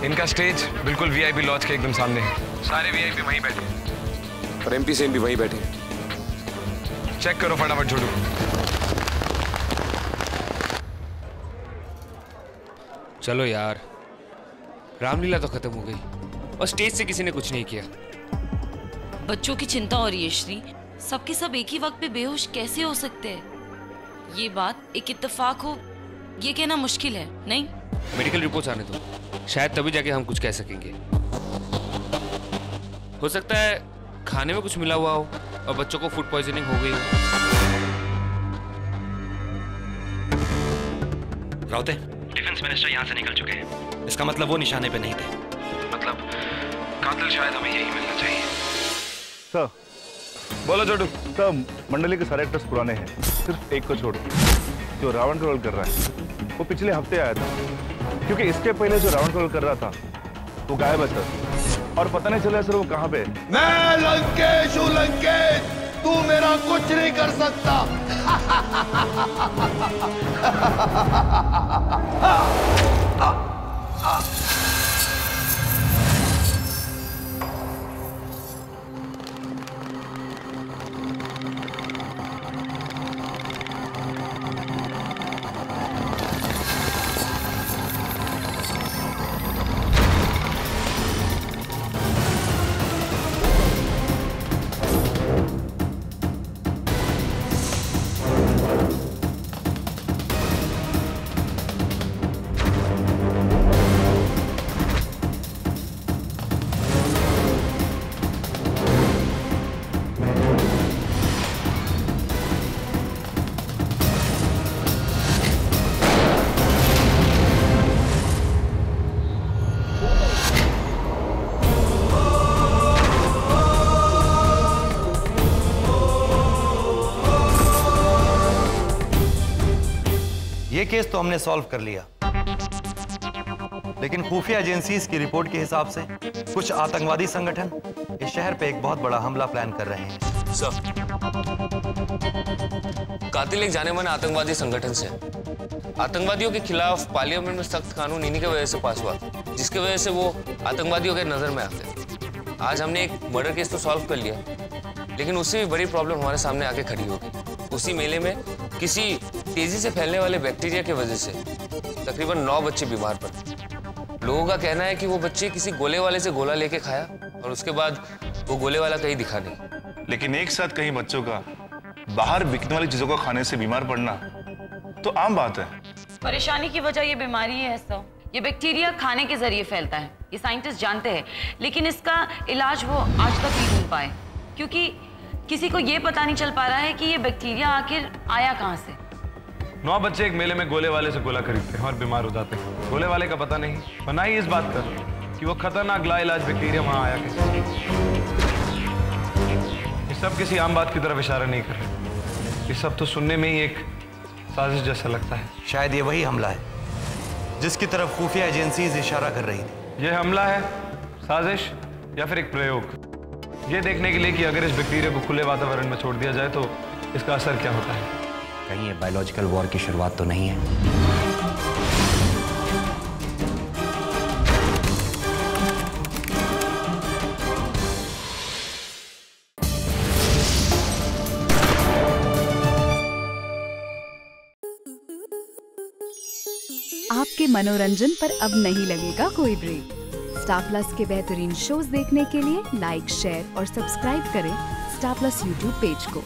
इनका स्टेज बिल्कुल वीआईपी लॉज के एकदम सामने है। सारे वीआईपी वहीं बैठे हैं और एमपी सेन भी वहीं बैठे हैं। चेक करो फटाफट छोटू। चलो यार, रामलीला तो खत्म हो गई और स्टेज से किसी ने कुछ नहीं किया। बच्चों की चिंता हो रही है श्री, सबके सब एक ही वक्त पे बेहोश कैसे हो सकते हैं? ये बात एक इत्तेफाक हो ये कहना मुश्किल है, नहीं? मेडिकल रिपोर्ट्स आने दो, शायद तभी जाके हम कुछ कह सकेंगे। हो सकता है खाने में कुछ मिला हुआ हो और बच्चों को फूड पॉइजनिंग हो गई हो। राउते, डिफेंस मिनिस्टर यहाँ से निकल चुके हैं। इसका मतलब वो निशाने पे नहीं थे। मतलब कातिल शायद हमें यही मिलना चाहिए। सर, बोलो छोटू। सब मंडली के सारे एक्टर्स पुराने हैं, सिर्फ एक को छोड़, जो रावण का रोल कर रहा है वो पिछले हफ्ते आया था, क्योंकि इसके पहले जो रावण का रोल कर रहा था वो गायब है सर, और पता नहीं चला सर वो कहाँ पे है। मैं लंकेश हूँ लंकेश, तू मेरा कुछ नहीं कर सकता। ये केस तो हमने सॉल्व कर लिया, लेकिन खुफिया एजेंसीज की रिपोर्ट के हिसाब से कुछ आतंकवादी संगठन इस शहर पे एक बहुत बड़ा हमला प्लान कर रहे हैं। सर, कातिल एक जाने माने आतंकवादी संगठन से। आतंकवादियों के खिलाफ पार्लियामेंट में सख्त कानून इन्हीं की वजह से पास हुआ, जिसकी वजह से वो आतंकवादियों के नजर में आते। आज हमने एक मर्डर केस तो सॉल्व कर लिया, लेकिन उससे भी बड़ी प्रॉब्लम हमारे सामने आके खड़ी होगी। उसी मेले में किसी तेजी से फैलने वाले बैक्टीरिया की वजह से तकरीबन 9 बच्चे बीमार पड़े। लोगों का कहना है कि वो बच्चे किसी गोले वाले से गोला लेके खाया और उसके बाद वो गोले वाला कहीं दिखा नहीं। लेकिन एक साथ कई बच्चों का बाहर बिकने वाली चीजों को खाने से बीमार पड़ना तो आम बात है। परेशानी की वजह ये बीमारी है सर। ये बैक्टीरिया खाने के जरिए फैलता है, ये साइंटिस्ट जानते हैं, लेकिन इसका इलाज वो आज तक नहीं ढूंढ पाए, क्योंकि किसी को ये पता नहीं चल पा रहा है कि ये बैक्टीरिया आखिर आया कहाँ से। 9 बच्चे एक मेले में गोले वाले से गोला खरीदते हैं और बीमार हो जाते हैं। गोले वाले का पता नहीं, और ना ही इस बात का कि वो खतरनाक लाइलाज बैक्टीरिया वहां आया कैसे। ये सब किसी आम बात की तरफ इशारा नहीं कर रहे। ये सब तो सुनने में ही एक साजिश जैसा लगता है। शायद ये वही हमला है जिसकी तरफ खुफिया एजेंसीज इशारा कर रही थी। ये हमला है, साजिश या फिर एक प्रयोग, ये देखने के लिए कि अगर इस बैक्टीरिया को खुले वातावरण में छोड़ दिया जाए तो इसका असर क्या होता है। कहीं ये बायोलॉजिकल वॉर की शुरुआत तो नहीं है? आपके मनोरंजन पर अब नहीं लगेगा कोई ब्रेक। स्टार प्लस के बेहतरीन शोज देखने के लिए लाइक, शेयर और सब्सक्राइब करें स्टार प्लस यूट्यूब पेज को।